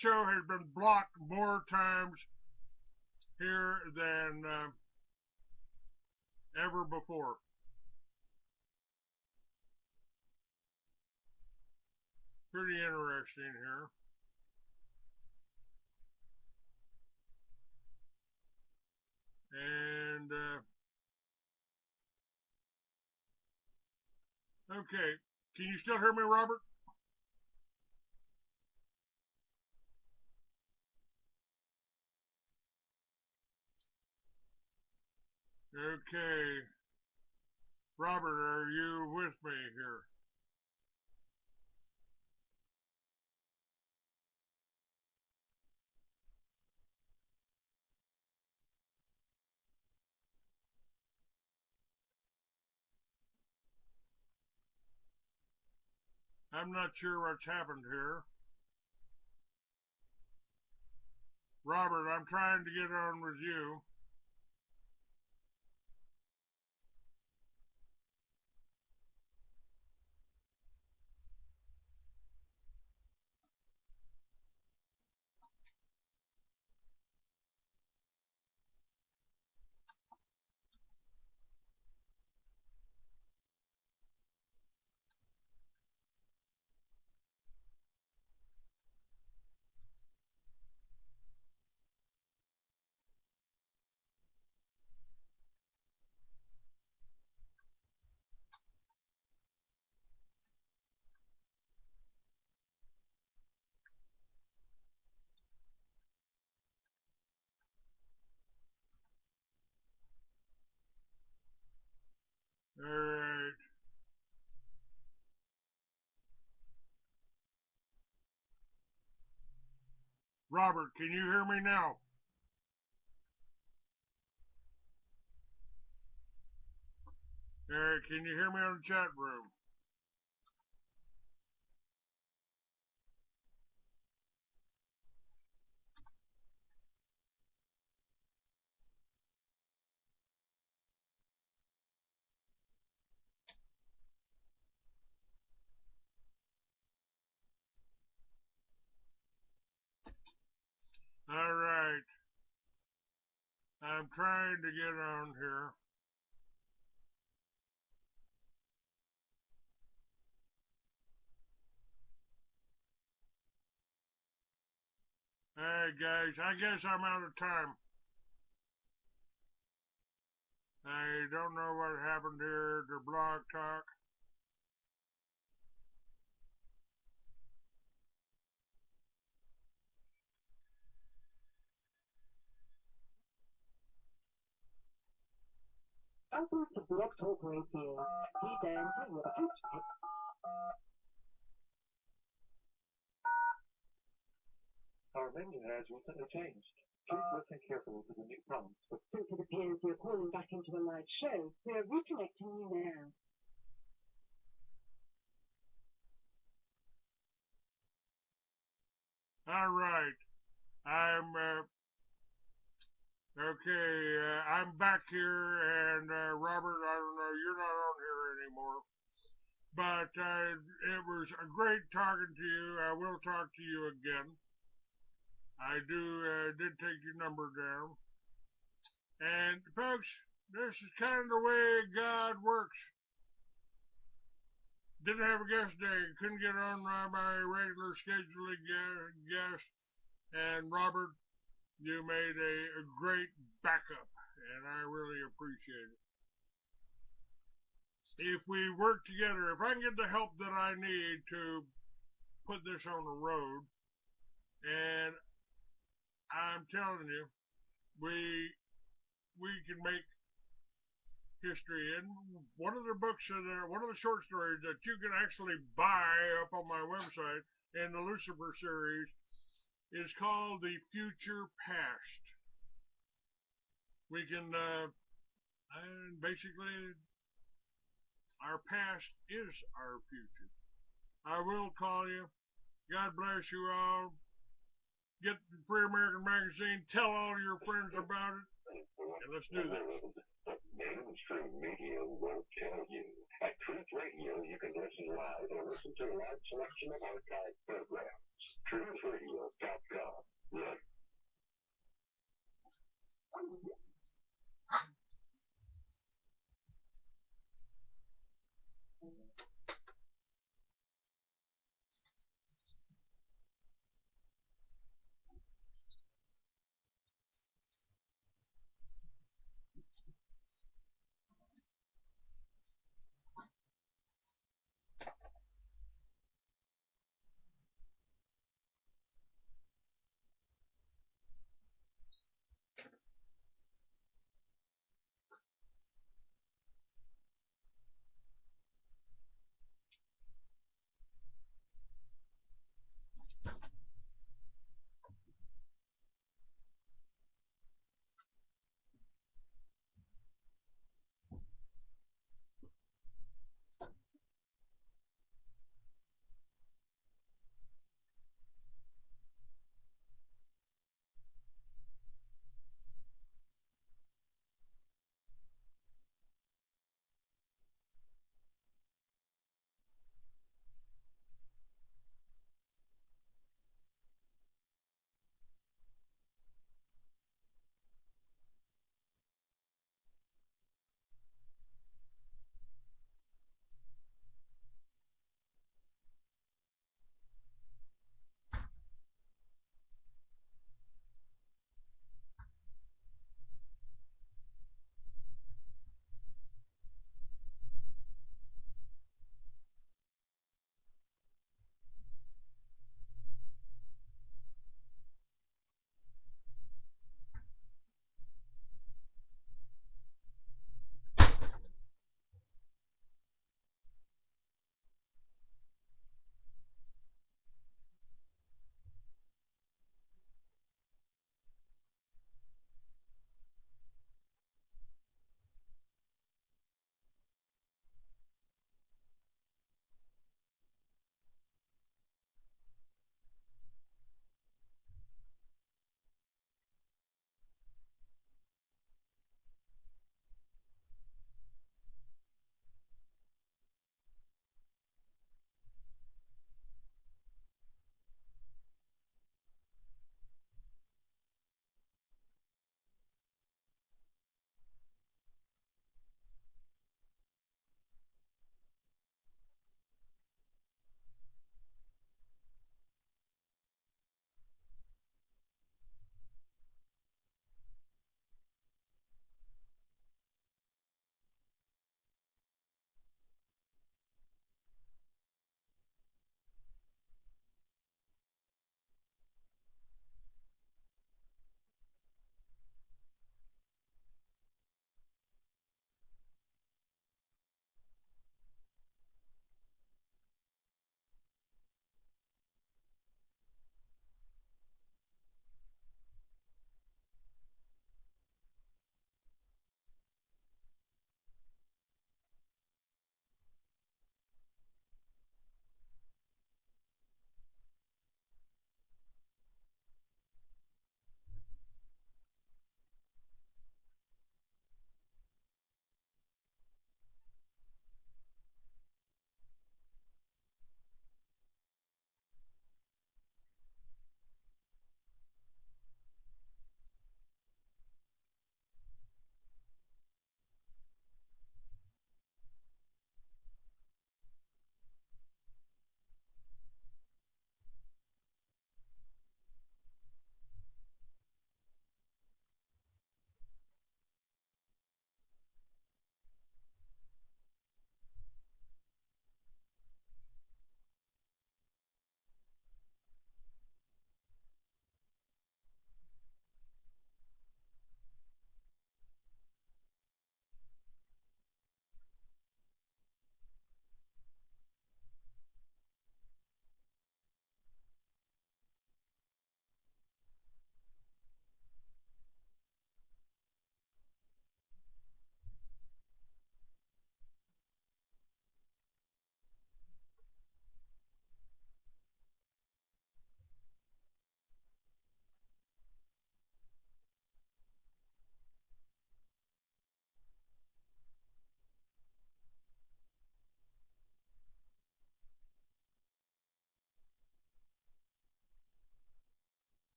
show has been blocked more times here than ever before. Pretty interesting here. And okay, can you still hear me, Robert? Okay, Robert, are you with me here? I'm not sure what's happened here. Robert, I'm trying to get on with you. All right. Robert, can you hear me now? All right, can you hear me on the chat room? All right. I'm trying to get on here. All right, guys, I guess I'm out of time. I don't know what happened here to Blog Talk. Welcome to Blog Talk Radio. Please enter your host pick. Our menu has recently changed. Please listen carefully to the new prompts. Since it appears you're calling back into the live show, we're reconnecting you now. All right. I'm okay. I'm back here, and Robert, I don't know, you're not on here anymore. But it was a great talking to you. I will talk to you again. I did take your number down. And folks, this is kind of the way God works. Didn't have a guest day. Couldn't get on my regular scheduling guest. And Robert, you made a great backup, and I really appreciate it. If we work together, if I can get the help that I need to put this on the road, and I'm telling you, we can make history. And one of the books, one of the short stories that you can actually buy up on my website in the Lucifer series is called The Future Past. We can, and basically, our past is our future. I will call you. God bless you all. Get the Free American Magazine. Tell all your friends about it. And let's do this. Mainstream media won't tell you. At Truth Radio, you can listen live or listen to a large selection of archived programs. TruthRadio.com. Look.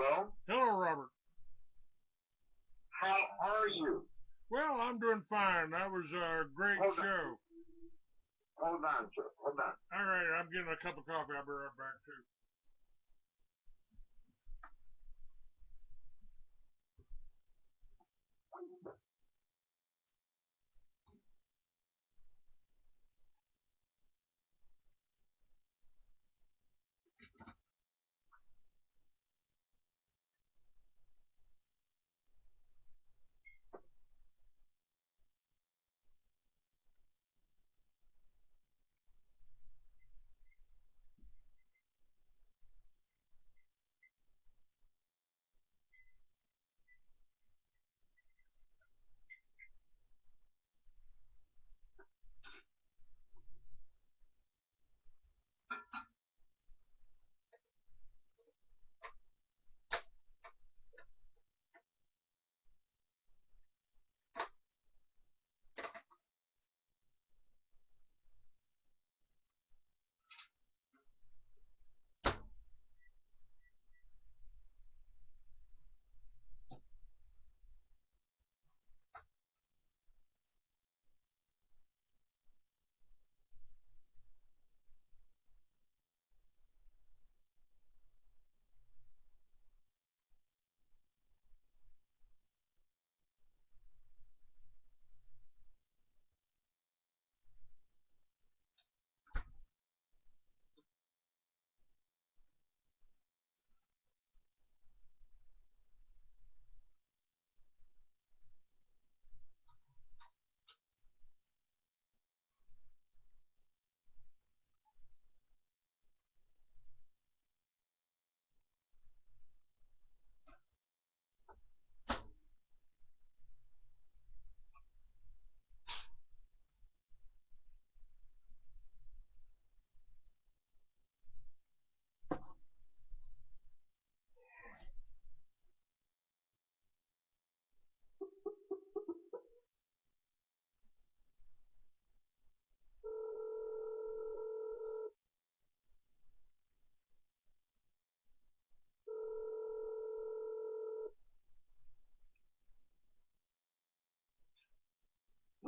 Hello? Hello, Robert. How are you? Well, I'm doing fine. That was a great show. Hold on, sir. Hold on. All right, I'm getting a cup of coffee. I'll be right back, too.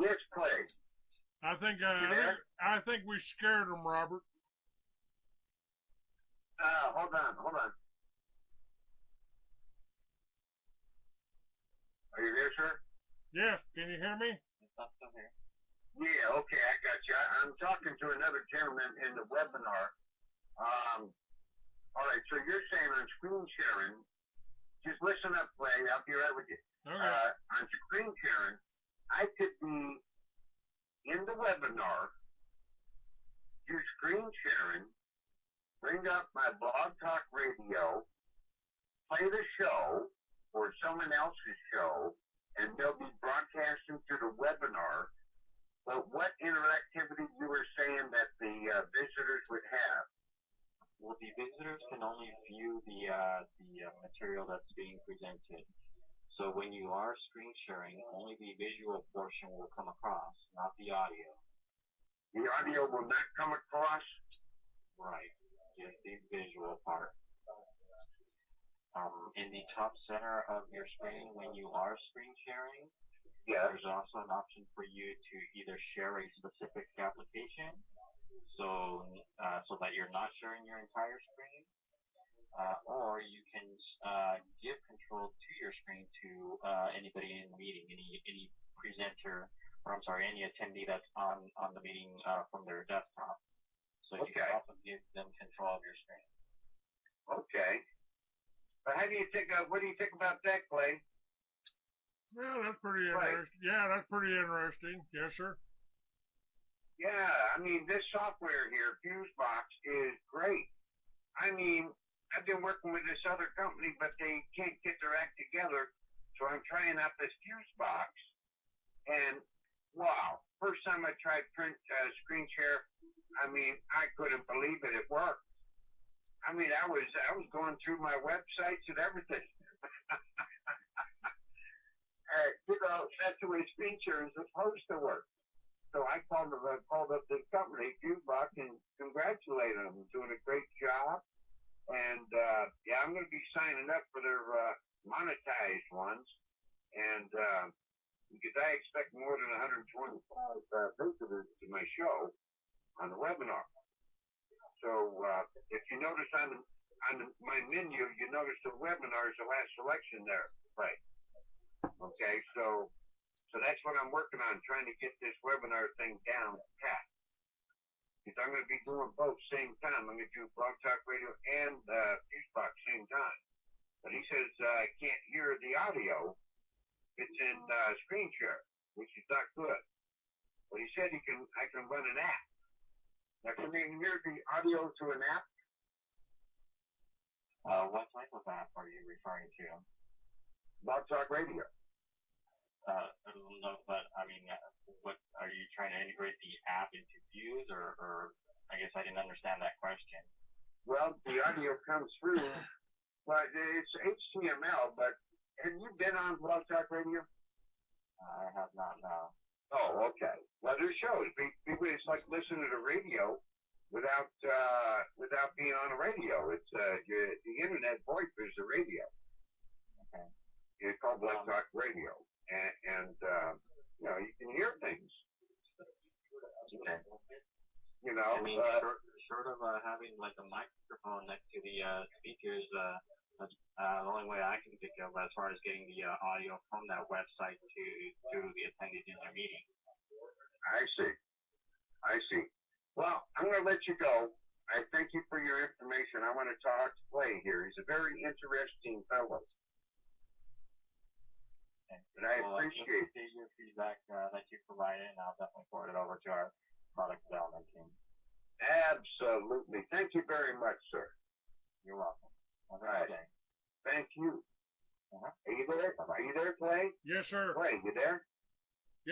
Yes, Clay. I think we scared him, Robert. Hold on. Are you there, sir? Yes, can you hear me? Yeah, okay, I got you. I'm talking to another gentleman in the webinar. All right, so you're saying on screen sharing, just listen up, Clay. I'll be right with you. Okay. On screen sharing, I could be in the webinar, do screen sharing, bring up my blog talk radio, play the show or someone else's show, and they'll be broadcasting to the webinar. But what interactivity you were saying that the visitors would have? Well, the visitors can only view the material that's being presented. So when you are screen sharing, only the visual portion will come across, not the audio. The audio will not come across? Right, just the visual part. In the top center of your screen, when you are screen sharing, there's also an option for you to either share a specific application, so that you're not sharing your entire screen, or you can give control to your screen to anybody in the meeting, any presenter, or I'm sorry, any attendee that's on the meeting from their desktop. So you can also give them control of your screen. Okay. But what do you think about that, Clay? Well, that's pretty interesting. Yeah, that's pretty interesting. Yes, sir. Yeah, I mean, this software here, Fusebox, is great. I mean, I've been working with this other company, but they can't get their act together, so I'm trying out this Fusebox, and wow, first time I tried screen share, I mean, I couldn't believe it. It worked. I mean, I was going through my websites and everything. That's the way screen share is supposed to work. So I called up this company, Fusebox, and congratulated them. Doing a great job. And yeah, I'm going to be signing up for their monetized ones, and because I expect more than 125 visitors to my show on the webinar. So if you notice on my menu, you notice the webinar is the last selection there, right? Okay, so that's what I'm working on, trying to get this webinar thing down pat. Because I'm going to be doing both same time. I'm going to do Blog Talk Radio and Fusebox same time. But he says I can't hear the audio. It's in screen share, which is not good. But he said I can run an app. Now, can you hear the audio to an app? What type of app are you referring to? Blog Talk Radio. No, but I mean, what are you trying to integrate the app into Views, or I guess I didn't understand that question. Well, the audio comes through, but it's HTML. But have you been on Blog Talk Radio? I have not, no. Oh, okay. Well, there's shows. It's like listening to radio without being on a radio. It's the internet voice is the radio. Okay. It's called Blog Talk Radio, and you know, you can hear things. Okay. You know, I mean, short of having like a microphone next to the speakers, that's the only way I can think of as far as getting the audio from that website to the attendees in their meeting. I see. Well, I'm going to let you go. I thank you for your information. I want to talk to Clay here. He's a very interesting fellow. And I appreciate your feedback that you provided, and I'll definitely forward it over to our product development team. Absolutely. Thank you very much, sir. You're welcome. Have a good day. Thank you. Uh-huh. Are you there? Are you there, Clay? Yes, sir. Clay, you there?